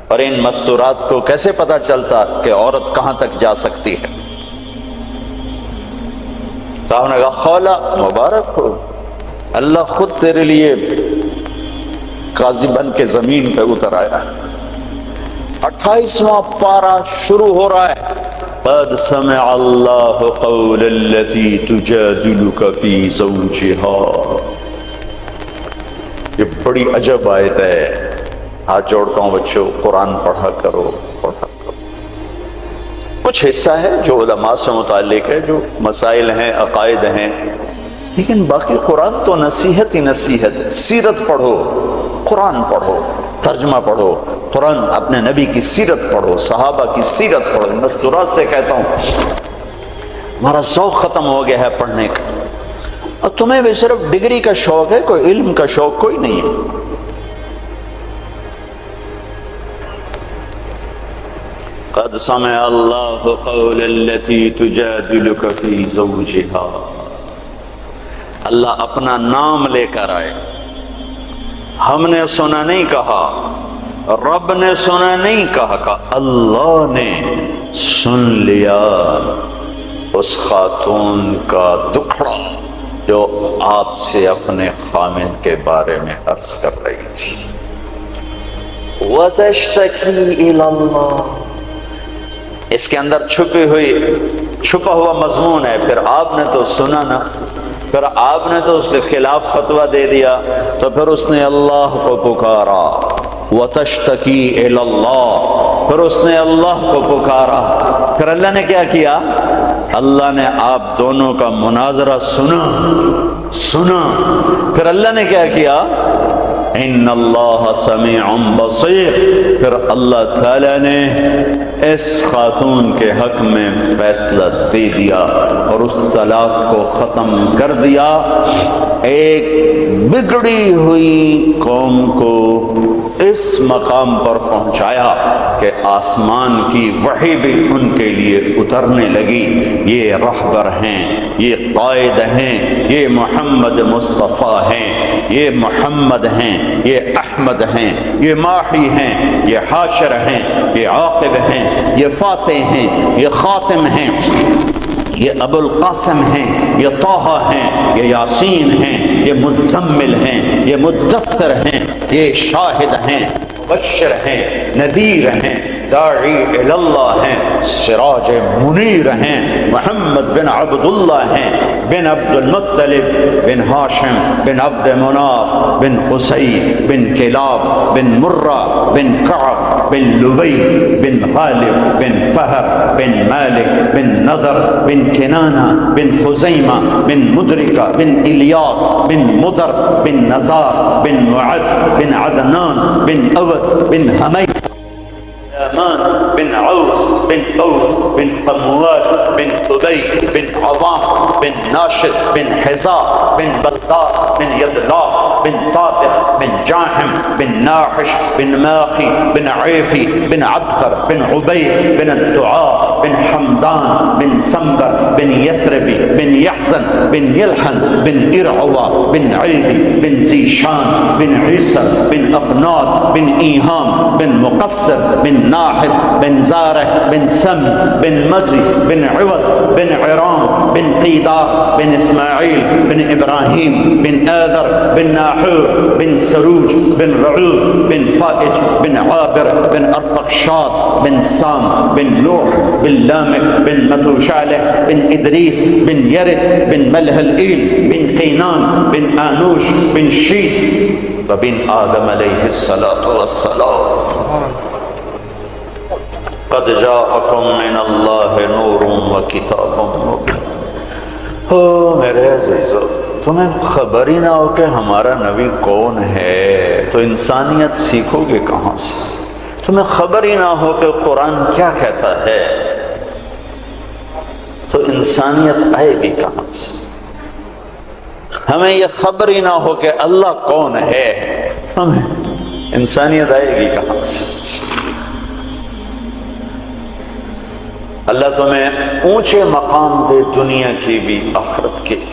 اور ان مستورات کو کیسے پتہ چلتا کہ عورت کہاں تک جا سکتی ہے۔ تو آپ نے کہا خولا مبارک ہو، اللہ خود تیرے لیے قاضی بن کے زمین پہ اتر آیا ہے۔ 28واں پارہ شروع ہو رہا ہے، قد سمع اللہ قول التی تجادلک فی زوجها۔ یہ بڑی عجب آیت ہے، ہاتھ جوڑتا ہوں بچوں، قرآن پڑھا کرو پڑھا کرو۔ کچھ حصہ ہے جو علماء سے متعلق ہے، جو مسائل ہیں عقائد ہیں، لیکن باقی قرآن تو نصیحت ہی نصیحت ہے۔ سیرت پڑھو، قرآن پڑھو، ترجمہ پڑھو، قرآن اپنے نبی کی سیرت پڑھو، صحابہ کی سیرت پڑھو۔ مستورات سے کہتا ہوں ہمارا ذوق ختم ہو گیا ہے پڑھنے کا، اور تمہیں بھی صرف ڈگری کا شوق ہے، کوئی علم کا شوق کوئی نہیں ہے۔ قد سمع اللہ قول التی تجادلک فی زوجها۔ اللہ اپنا نام لے کر آئے، ہم نے سنا نہیں کہا، رب نے سنا نہیں کہا، کہ اللہ نے سن لیا اس خاتون کا دکھڑا جو آپ سے اپنے خامند کے بارے میں عرض کر رہی تھی۔ وَتَشْتَكِي إِلَى اللَّهِ، اس کے اندر چھپا ہوا مضمون ہے۔ پھر آپ نے تو سنا نا، پھر آپ نے تو اس کے خلاف فتویٰ دے دیا، تو پھر اس نے اللہ کو پکارا، وَتَشْتَكِي إِلَى اللَّهِ، پھر اس نے اللہ کو پکارا۔ پھر اللہ نے کیا کیا؟ اللہ نے آپ دونوں کا مناظرہ سنا۔ پھر اللہ نے کیا کیا؟ ان اللہ سمیع بصیر، پھر اللہ تعالی نے اس خاتون کے حق میں فیصلہ دے دیا اور اس طلاق کو ختم کر دیا۔ ایک بگڑی ہوئی قوم کو اس مقام پر پہنچایا کہ آسمان کی وحی بھی ان کے لیے اترنے لگی۔ یہ رہبر ہیں، یہ قائد ہیں، یہ محمد مصطفیٰ ہیں، یہ محمد ہیں، یہ احمد ہیں، یہ ماحی ہیں، یہ حاشر ہیں، یہ عاقب ہیں، یہ فاتح ہیں، یہ خاتم ہیں، یہ ابو القاسم ہیں، یہ طٰہٰ ہیں، یہ یاسین ہیں، یہ مزمل ہیں، یہ مدثر ہیں، یہ شاہد ہیں، مبشر ہیں، نذیر ہیں، داعی اللہ ہیں، سراج منیر ہیں، محمد بن عبداللہ ہیں، بن عبد المطلب بن ہاشم بن عبد مناف بن قصی بن کلاب بن مرہ بن کعب بن لبی بن غالب بن فہر بن مالک بن نضر بن کنانہ بن خزیمہ بن مدرکہ بن الیاس بن مدر بن نزار بن معد بن عدنان بن عود بن حمیس بن عوس بن قوس بن قموال بن قبي بن عظام بن ناشد بن حزاء بن بلطاس بن يدلاف بن طابق بن جاحم بن ناحش بن ماخي بن عيفي بن عبقر بن عبيد بن الدعاء بن حمدان بن سمبر بن یثربی بن یحزن بن یلحن بن ارعوا بن عیدی بن زیشان بن عیسر بن اقناط بن ایہام بن مقصر بن ناحد بن زارح بن سم بن مزی بن عوض بن عرام بن قیدار بن اسماعیل بن ابراہیم بن آذر بن ناحور بن سروج بن رعوب بن فائج بن عابر بن ارفقشاد بن سام بن نوح بن لامک بن متوشالح بن ادریس بن یرد بن ملہلئیل بن قینان بن آنوش بن شیس وبن آدم علیہ الصلاة والسلام قد جاءکم من اللہ نور و کتاب مبین۔ میرے عزیزو، تمہیں خبر ہی نہ ہو کہ ہمارا نبی کون ہے تو انسانیت سیکھو گے کہاں سے؟ تمہیں خبر ہی نہ ہو کہ قرآن کیا کہتا ہے تو انسانیت آئے گی کہاں سے؟ ہمیں یہ خبر ہی نہ ہو کہ اللہ کون ہے، ہمیں انسانیت آئے گی کہاں سے؟ اللہ تمہیں اونچے مقام دے، دنیا کی بھی آخرت کی۔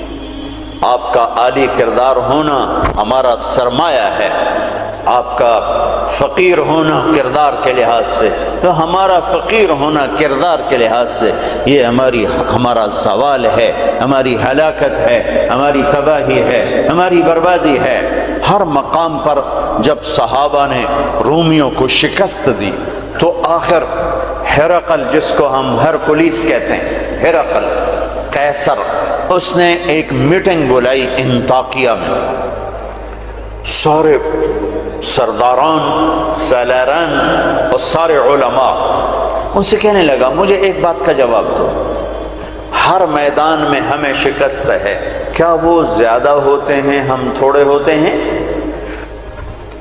آپ کا عالی کردار ہونا ہمارا سرمایہ ہے، آپ کا فقیر ہونا کردار کے لحاظ سے، تو ہمارا فقیر ہونا کردار کے لحاظ سے یہ ہمارا زوال ہے، ہماری ہلاکت ہے، ہماری تباہی ہے، ہماری بربادی ہے۔ ہر مقام پر جب صحابہ نے رومیوں کو شکست دی تو آخر ہرقل، جس کو ہم ہرکلیس کہتے ہیں، ہرقل قیصر، اس نے ایک میٹنگ بلائی انطاکیہ میں، سارے سرداران، سالاران اور سارے علماء، ان سے کہنے لگا مجھے ایک بات کا جواب دو، ہر میدان میں ہمیں شکست ہے، کیا وہ زیادہ ہوتے ہیں ہم تھوڑے ہوتے ہیں؟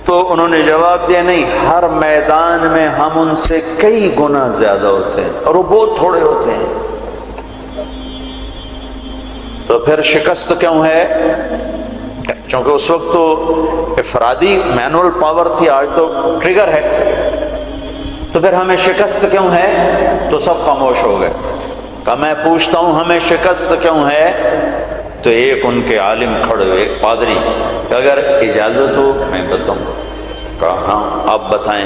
تو انہوں نے جواب دیا نہیں، ہر میدان میں ہم ان سے کئی گنا زیادہ ہوتے ہیں اور وہ بہت تھوڑے ہوتے ہیں۔ تو پھر شکست کیوں ہے؟ چونکہ اس وقت تو افرادی مینول پاور تھی، آج تو ٹریگر ہے۔ تو پھر ہمیں شکست کیوں ہے؟ تو سب خاموش ہو گئے۔ کہ میں پوچھتا ہوں ہمیں شکست کیوں ہے؟ تو ایک ان کے عالم کھڑے ہوئے، ایک پادری، کہ اگر اجازت ہو میں بتاؤں۔ کہا ہاں آپ بتائیں۔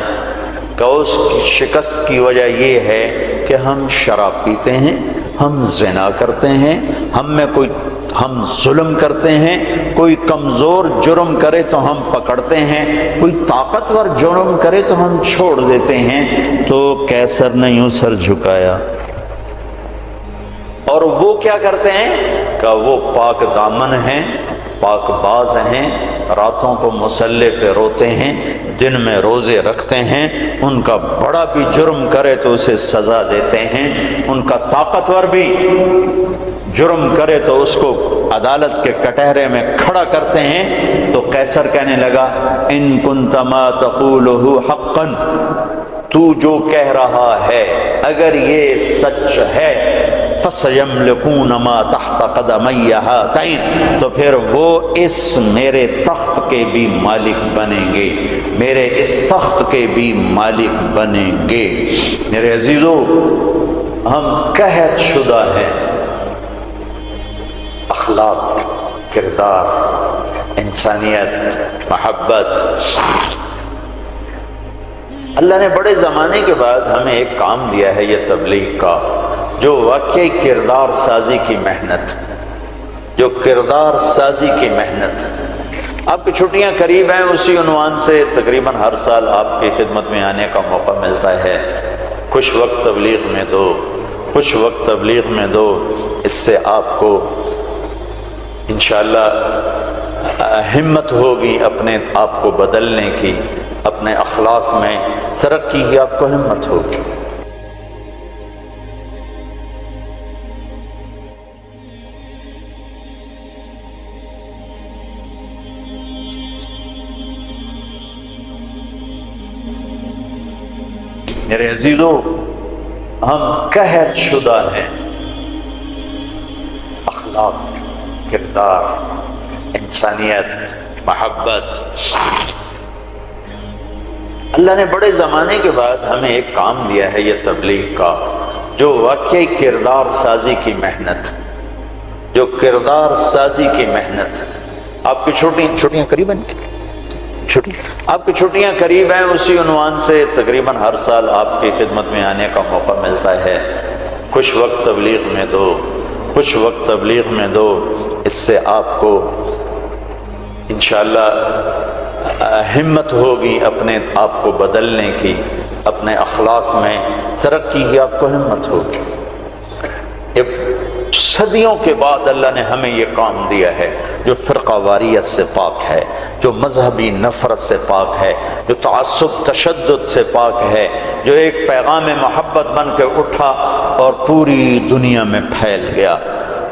کہ اس کی شکست کی وجہ یہ ہے کہ ہم شراب پیتے ہیں، ہم زنا کرتے ہیں، ہم ظلم کرتے ہیں، کوئی کمزور جرم کرے تو ہم پکڑتے ہیں، کوئی طاقتور جرم کرے تو ہم چھوڑ دیتے ہیں۔ تو قیصر نے یوں سر جھکایا۔ اور وہ کیا کرتے ہیں؟ کہ وہ پاک دامن ہیں، پاک باز ہیں، راتوں کو مصلے پہ روتے ہیں، دن میں روزے رکھتے ہیں، ان کا بڑا بھی جرم کرے تو اسے سزا دیتے ہیں، ان کا طاقتور بھی جرم کرے تو اس کو عدالت کے کٹہرے میں کھڑا کرتے ہیں۔ تو قیصر کہنے لگا ان کنت ما تقولہ حقا، تو جو کہہ رہا ہے اگر یہ سچ ہے، فَسَيَمْلِكُونَ مَا تَحْتَ قَدَمَيَّ هَاتَيْنِ، تو پھر وہ اس میرے تخت کے بھی مالک بنیں گے، میرے اس تخت کے بھی مالک بنیں گے۔ میرے عزیزو، ہم قحط شدہ ہیں، اخلاق، کردار، انسانیت، محبت۔ اللہ نے بڑے زمانے کے بعد ہمیں ایک کام دیا ہے یہ تبلیغ کا، جو واقعی کردار سازی کی محنت، جو کردار سازی کی محنت۔ آپ کی چھٹیاں قریب ہیں، اسی عنوان سے تقریباً ہر سال آپ کی خدمت میں آنے کا موقع ملتا ہے۔ کچھ وقت تبلیغ میں دو، کچھ وقت تبلیغ میں دو، اس سے آپ کو انشاءاللہ ہمت ہوگی اپنے آپ کو بدلنے کی، اپنے اخلاق میں ترقی کی آپ کو ہمت ہوگی۔ میرے عزیزو، ہم قحط شدہ ہیں، اخلاق، کردار، انسانیت، محبت۔ اللہ نے بڑے زمانے کے بعد ہمیں ایک کام دیا ہے یہ تبلیغ کا، جو واقعی کردار سازی کی محنت، جو کردار سازی کی محنت. آپ کی چھٹیاں قریب ہیں، آپ کی چھٹیاں قریب ہیں، اسی عنوان سے تقریباً ہر سال آپ کی خدمت میں آنے کا موقع ملتا ہے. کچھ وقت تبلیغ میں دو، کچھ وقت تبلیغ میں دو، اس سے آپ کو انشاءاللہ ہمت ہوگی اپنے آپ کو بدلنے کی، اپنے اخلاق میں ترقی کی آپ کو ہمت ہوگی. صدیوں کے بعد اللہ نے ہمیں یہ کام دیا ہے، جو فرقہ واریت سے پاک ہے، جو مذہبی نفرت سے پاک ہے، جو تعصب تشدد سے پاک ہے، جو ایک پیغام محبت بن کے اٹھا اور پوری دنیا میں پھیل گیا.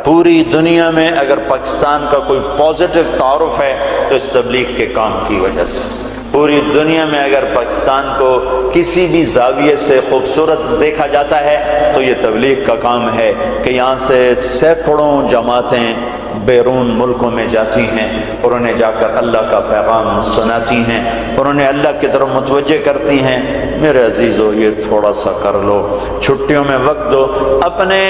پوری دنیا میں اگر پاکستان کا کوئی پازیٹو تعارف ہے تو اس تبلیغ کے کام کی وجہ سے. پوری دنیا میں اگر پاکستان کو کسی بھی زاویے سے خوبصورت دیکھا جاتا ہے تو یہ تبلیغ کا کام ہے کہ یہاں سے سینکڑوں جماعتیں بیرون ملکوں میں جاتی ہیں اور انہیں جا کر اللہ کا پیغام سناتی ہیں اور انہیں اللہ کی طرف متوجہ کرتی ہیں. میرے عزیزو، یہ تھوڑا سا کر لو، چھٹیوں میں وقت دو، اپنے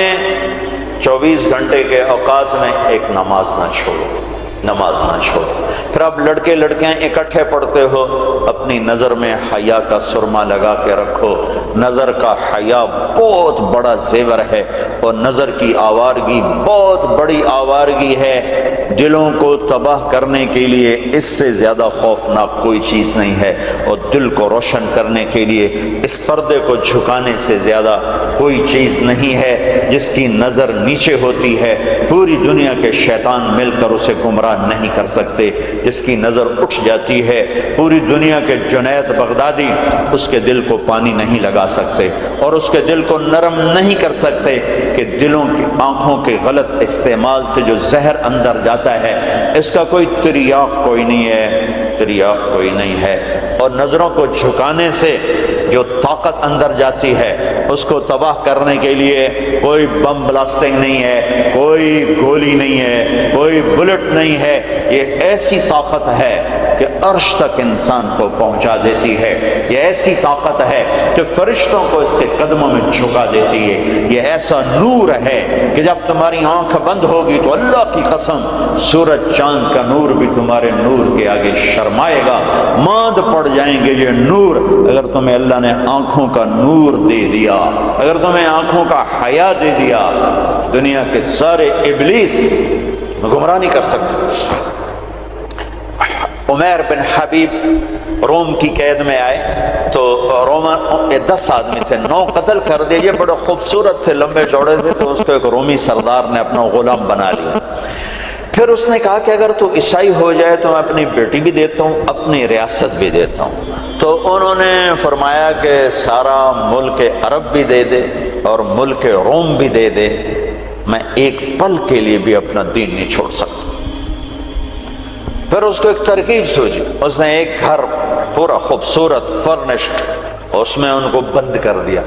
24 گھنٹے کے اوقات میں ایک نماز نہ چھوڑو، نماز نہ چھوڑو. پھر آپ لڑکے لڑکیاں اکٹھے پڑھتے ہو، اپنی نظر میں حیا کا سرما لگا کے رکھو. نظر کا حیا بہت بڑا زیور ہے اور نظر کی آوارگی بہت بڑی آوارگی ہے. دلوں کو تباہ کرنے کے لیے اس سے زیادہ خوفناک کوئی چیز نہیں ہے، اور دل کو روشن کرنے کے لیے اس پردے کو جھکانے سے زیادہ کوئی چیز نہیں ہے. جس کی نظر نیچے ہوتی ہے پوری دنیا کے شیطان مل کر اسے گمراہ نہیں کر سکتے. جس کی نظر اٹھ جاتی ہے پوری دنیا کے جنید بغدادی اس کے دل کو پانی نہیں لگا سکتے اور اس کے دل کو نرم نہیں کر سکتے کہ دلوں کی آنکھوں کے غلط استعمال سے جو زہر اندر جاتا ہے اس کا کوئی تریاق کوئی نہیں ہے، تریاق کوئی نہیں ہے. اور نظروں کو جھکانے سے جو طاقت اندر جاتی ہے اس کو تباہ کرنے کے لیے کوئی بم بلاسٹنگ نہیں ہے، کوئی گولی نہیں ہے، کوئی بلٹ نہیں ہے. یہ ایسی طاقت ہے کہ عرش تک انسان کو پہنچا دیتی ہے. یہ ایسی طاقت ہے کہ فرشتوں کو اس کے قدموں میں جھکا دیتی ہے. یہ ایسا نور ہے کہ جب تمہاری آنکھ بند ہوگی تو اللہ کی قسم سورج چاند کا نور بھی تمہارے نور کے آگے شرمائے گا، ماند پڑ جائیں گے یہ نور. اگر تمہیں اللہ نے آنکھوں کا نور دے دیا، اگر تمہیں آنکھوں کا حیا دے دیا، دنیا کے سارے ابلیس گمراہ نہیں کر سکتے. عمیر بن حبیب روم کی قید میں آئے تو رومن 10 آدمی تھے، 9 قتل کر دیے. یہ بڑے خوبصورت تھے، لمبے چوڑے تھے، تو اس کو ایک رومی سردار نے اپنا غلام بنا لیا. پھر اس نے کہا کہ اگر تو عیسائی ہو جائے تو میں اپنی بیٹی بھی دیتا ہوں، اپنی ریاست بھی دیتا ہوں. تو انہوں نے فرمایا کہ سارا ملک عرب بھی دے دے اور ملک روم بھی دے دے، میں ایک پل کے لیے بھی اپنا دین نہیں چھوڑ سکتا. پھر اس کو ایک ترکیب سوچی، اس نے ایک گھر پورا خوبصورت فرنشڈ اس میں ان کو بند کر دیا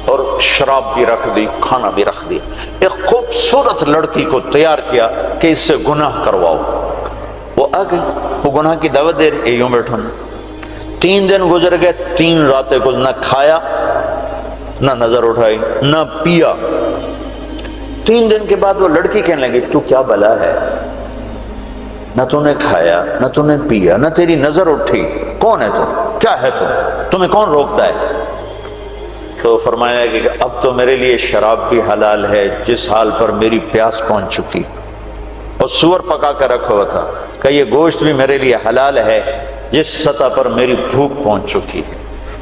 اور شراب بھی رکھ دی، کھانا بھی رکھ دیا. ایک خوبصورت لڑکی کو تیار کیا کہ اس سے گناہ کرواؤ. وہ آ گئی، وہ گناہ کی دعوت دے رہی، یوں بیٹھو. 3 دن گزر گئے، 3 راتیں کو نہ کھایا، نہ نظر اٹھائی، نہ پیا. 3 دن کے بعد وہ لڑکی کہنے لگی تو کیا بلا ہے، نہ تو نے کھایا نہ تو نے پیا نہ تیری نظر اٹھی، کون ہے تم، کیا ہے تم، تمہیں کون روکتا ہے؟ تو فرمایا کہ اب تو میرے لیے شراب بھی حلال ہے جس حال پر میری پیاس پہنچ چکی، اور سور پکا کر رکھا ہوا تھا کہ یہ گوشت بھی میرے لیے حلال ہے جس سطح پر میری بھوک پہنچ چکی ہے،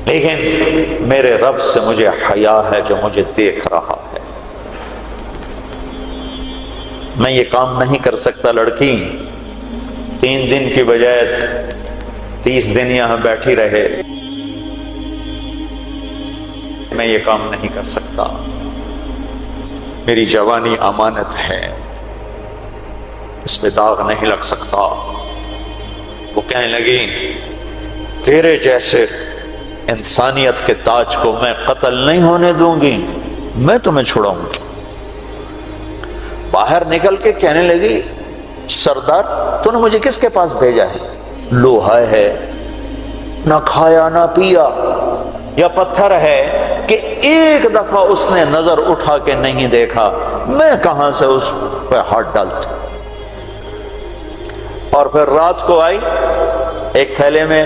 لیکن میرے رب سے مجھے حیا ہے جو مجھے دیکھ رہا ہے. میں یہ کام نہیں کر سکتا. لڑکی 3 دن کی بجائے 30 دن یہاں بیٹھی رہے، میں یہ کام نہیں کر سکتا. میری جوانی امانت ہے، اس پہ داغ نہیں لگ سکتا. وہ کہنے لگی تیرے جیسے انسانیت کے تاج کو میں قتل نہیں ہونے دوں گی، میں تمہیں چھڑاؤں گی. باہر نکل کے کہنے لگی سردار تو نے مجھے کس کے پاس بھیجا ہے؟ لوہا ہے، نہ کھایا نہ پیا، یا پتھر ہے کہ ایک دفعہ اس نے نظر اٹھا کے نہیں دیکھا میں کہاں سے اس پہ ہاتھ ڈالتا. اور پھر رات کو آئی، ایک تھیلے میں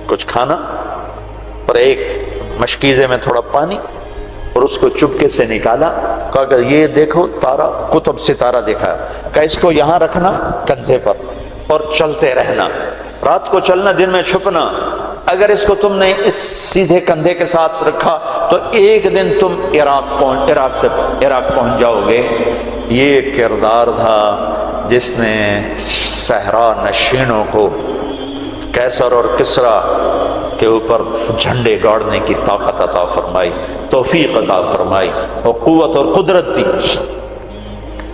کچھ کھانا اور ایک مشکیزے میں تھوڑا پانی، اور اس کو چپکے سے نکالا، کہا کہ یہ دیکھو تارا، قطب ستارہ دیکھا، کہ اس کو یہاں رکھنا کندھے پر اور چلتے رہنا، رات کو چلنا دن میں چھپنا. اگر اس کو تم نے اس سیدھے کندھے کے ساتھ رکھا تو ایک دن تم عراق پہنچ جاؤ گے. یہ کردار تھا جس نے صحرا نشینوں کو کیسر اور کسرا کے اوپر جھنڈے گاڑنے کی طاقت عطا فرمائی، توفیق عطا فرمائی اور قوت اور قدرت دی.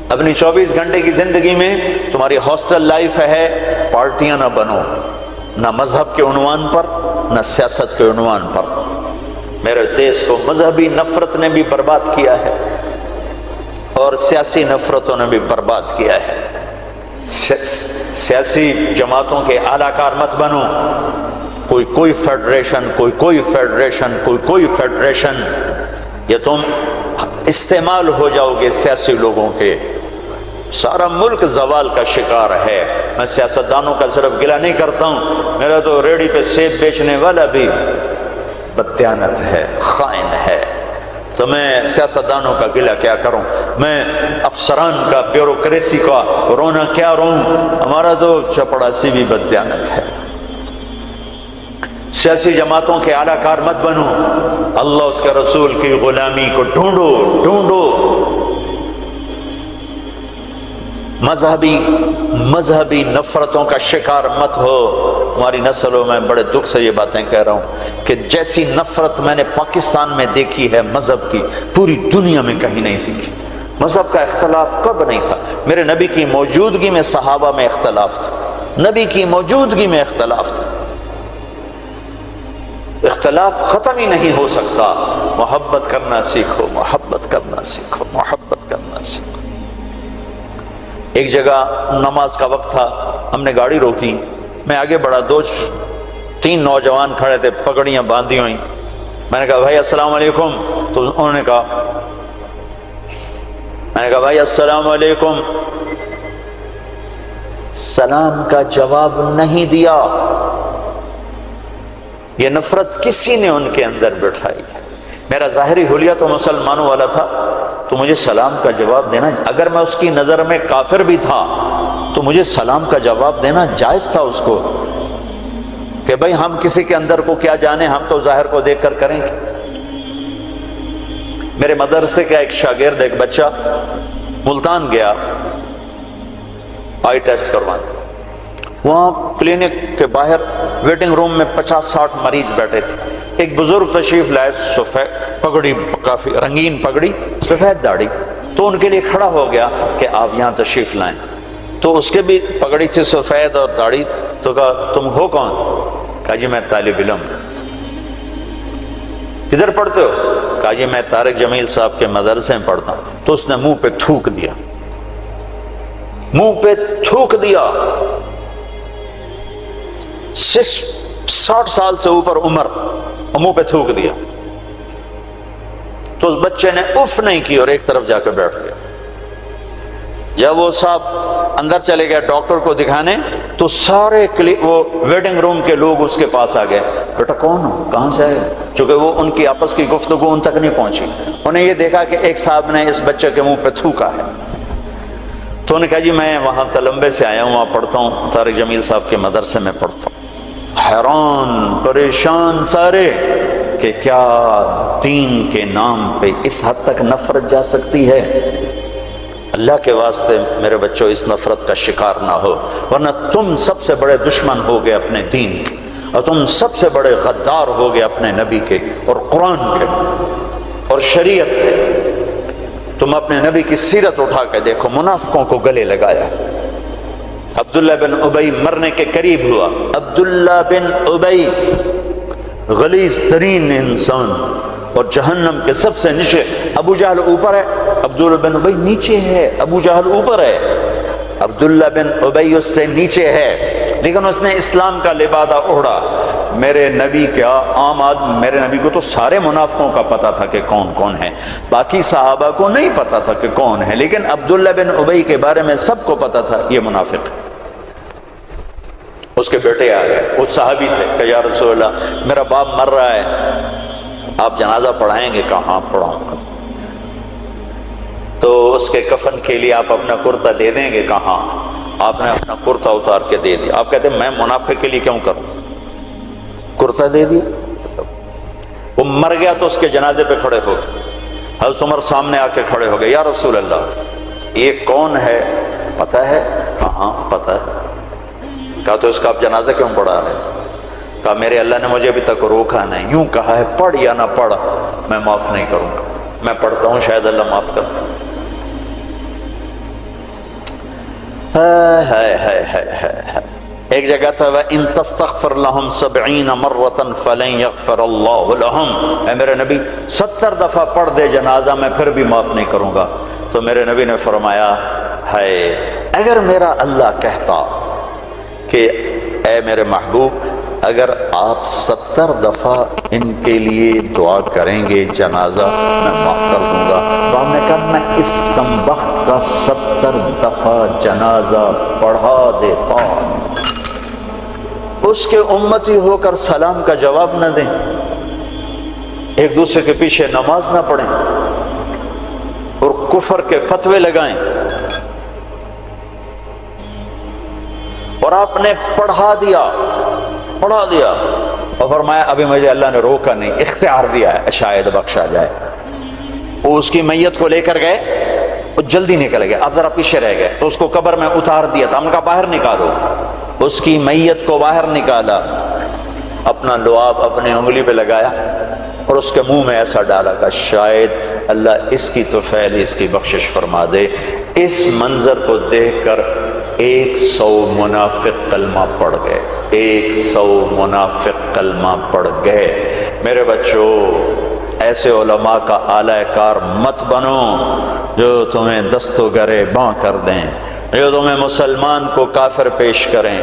اپنی 24 گھنٹے کی زندگی میں تمہاری ہاسٹل لائف ہے، پارٹیاں نہ بنو، نہ مذہب کے عنوان پر نہ سیاست کے عنوان پر. میرے دیش کو مذہبی نفرت نے بھی برباد کیا ہے اور سیاسی نفرتوں نے بھی برباد کیا ہے. سیاسی جماعتوں کے اعلی کار مت بنو، کوئی فیڈریشن، کوئی فیڈریشن، یا تم استعمال ہو جاؤ گے سیاسی لوگوں کے. سارا ملک زوال کا شکار ہے. میں سیاستدانوں کا صرف گلہ نہیں کرتا ہوں، میرا تو ریڑھی پہ سیب بیچنے والا بھی بددیانت ہے، خائن ہے. تو میں سیاستدانوں کا گلہ کیا کروں، میں افسران کا، بیوروکریسی کا رونا کیا روں، ہمارا تو چپڑاسی بھی بددیانت ہے. سیاسی جماعتوں کے اعلی کار مت بنو، اللہ اس کے رسول کی غلامی کو ڈھونڈو. مذہبی نفرتوں کا شکار مت ہو. ہماری نسلوں میں بڑے دکھ سے یہ باتیں کہہ رہا ہوں کہ جیسی نفرت میں نے پاکستان میں دیکھی ہے مذہب کی، پوری دنیا میں کہیں نہیں دیکھی. مذہب کا اختلاف کب نہیں تھا؟ میرے نبی کی موجودگی میں صحابہ میں اختلاف تھا، نبی کی موجودگی میں اختلاف تھا. اختلاف ختم ہی نہیں ہو سکتا. محبت کرنا سیکھو، محبت کرنا سیکھو، محبت کرنا سیکھو. ایک جگہ نماز کا وقت تھا، ہم نے گاڑی روکی، میں آگے بڑھا، 2-3 نوجوان کھڑے تھے، پگڑیاں باندھی ہوئی. میں نے کہا بھائی السلام علیکم. تو انہوں نے کہا، میں نے کہا بھائی السلام علیکم. سلام کا جواب نہیں دیا. یہ نفرت کسی نے ان کے اندر بٹھائی. میرا ظاہری حلیہ تو مسلمانوں والا تھا، تو مجھے سلام کا جواب دینا، اگر میں اس کی نظر میں کافر بھی تھا تو مجھے سلام کا جواب دینا جائز تھا اس کو، کہ بھئی ہم کسی کے اندر کو کیا جانے، ہم تو ظاہر کو دیکھ کر کریں. میرے مدرسے کا ایک شاگرد، ایک بچہ ملتان گیا آئی ٹیسٹ کروانے. وہاں کلینک کے باہر ویٹنگ روم میں 50-60 مریض بیٹھے تھے. ایک بزرگ تشریف لائے، سفید پگڑی، کافی رنگین پگڑی، سفید داڑھی. تو ان کے لیے کھڑا ہو گیا کہ آپ یہاں تشریف لائیں. تو اس کے بھی پگڑی تھی سفید اور داڑھی. تو کہا تم ہو کون؟ کہا جی میں طالب علم. کدھر پڑھتے ہو؟ کہا جی میں طارق جمیل صاحب کے مدرسے میں پڑھتا ہوں. تو اس نے منہ پہ تھوک دیا، منہ پہ تھوک دیا. 60 سال سے اوپر عمر، اور منہ پہ تھوک دیا. تو اس بچے نے اف نہیں کی اور ایک طرف جا کے بیٹھ گیا. جب وہ صاحب اندر چلے گئے ڈاکٹر کو دکھانے، تو سارے وہ ویٹنگ روم کے لوگ اس کے پاس آ گئے. بیٹا کون ہو، کہاں سے آئے؟ چونکہ وہ ان کی آپس کی گفتگو ان تک نہیں پہنچی. انہیں یہ دیکھا کہ ایک صاحب نے اس بچے کے منہ پہ تھوکا ہے. تو انہوں نے کہا جی میں وہاں تلمبے سے آیا ہوں، وہاں پڑھتا ہوں، طارق جمیل صاحب کے مدرسے میں پڑھتا ہوں. حیران پریشان سارے کہ کیا دین کے نام پہ اس حد تک نفرت جا سکتی ہے. اللہ کے واسطے میرے بچوں اس نفرت کا شکار نہ ہو، ورنہ تم سب سے بڑے دشمن ہو گئے اپنے دین کے، اور تم سب سے بڑے غدار ہو گئے اپنے نبی کے اور قرآن کے اور شریعت کے. تم اپنے نبی کی سیرت اٹھا کے دیکھو، منافقوں کو گلے لگایا. عبداللہ بن ابی مرنے کے قریب ہوا. عبداللہ بن ابی غلیظ ترین انسان اور جہنم کے سب سے نیچے. ابو جہل اوپر ہے، عبداللہ بن ابی نیچے ہے. ابو جہل اوپر ہے، عبداللہ بن ابی اس سے نیچے ہے، لیکن اس نے اسلام کا لبادہ اوڑھا. میرے نبی کیا عام آدمی، میرے نبی کو تو سارے منافقوں کا پتہ تھا کہ کون کون ہے، باقی صحابہ کو نہیں پتہ تھا کہ کون ہے، لیکن عبداللہ بن ابی کے بارے میں سب کو پتہ تھا یہ منافق ہے۔ اس کے بیٹے آ گئے، وہ صحابی تھے، کہ یا رسول اللہ میرا باپ مر رہا ہے، آپ جنازہ پڑھائیں گے؟ کہا ہاں پڑھاؤں گا۔ تو اس کے کفن کے لیے آپ اپنا کرتا دے دیں گے؟ کہا ہاں۔ آپ نے اپنا کرتا اتار کے دے دیا۔ آپ کہتے ہیں میں منافق کے لیے کیوں کروں، کرتا دے دیا۔ وہ مر گیا تو اس کے جنازے پہ کھڑے ہو گئے، حضرت عمر سامنے آ کے کھڑے ہو گئے، یا رسول اللہ یہ کون ہے پتہ ہے؟ کہا ہاں پتہ ہے۔ کہا تو اس کا آپ جنازہ کیوں پڑھا رہے؟ کہا میرے اللہ نے مجھے ابھی تک روکا نہیں، یوں کہا ہے پڑھ یا نہ پڑھ میں معاف نہیں کروں گا، میں پڑھتا ہوں شاید اللہ معاف کر۔ ایک جگہ تھا وَإِن تَسْتَغْفِرْ لَهُمْ 70 مَرَّةً فَلَن يَغْفِرَ اللَّهُ لَهُمْ، اے میرے نبی 70 دفعہ پڑھ دے جنازہ میں پھر بھی معاف نہیں کروں گا۔ تو میرے نبی نے فرمایا ہے اگر میرا اللہ کہتا کہ اے میرے محبوب اگر آپ 70 دفعہ ان کے لیے دعا کریں گے جنازہ میں معاف کر دوں گا، تو ہم نے کہا میں اس کمبخت کا 70 دفعہ جنازہ پڑھا دیتا، اس کے امتی ہو کر سلام کا جواب نہ دیں، ایک دوسرے کے پیچھے نماز نہ پڑھیں اور کفر کے فتوے لگائیں، اور آپ نے پڑھا دیا اور فرمایا ابھی مجھے اللہ نے روکا نہیں، اختیار دیا ہے شاید بخشا جائے۔ وہ اس کی میت کو لے کر گئے، وہ جلدی نکل گئے، آپ ذرا پیچھے رہ گئے، تو اس کو قبر میں اتار دیا تھا، ہم نے کہا باہر نکالو، اس کی میت کو باہر نکالا، اپنا لعاب اپنی انگلی پہ لگایا اور اس کے منہ میں ایسا ڈالا کہ شاید اللہ اس کی توفیل اس کی بخشش فرما دے۔ اس منظر کو دیکھ کر 100 منافق کلمہ پڑھ گئے، 100 منافق کلمہ پڑھ گئے۔ میرے بچوں ایسے علماء کا اعلی کار مت بنو جو تمہیں دست و گرے باں کر دیں، جو تمہیں مسلمان کو کافر پیش کریں۔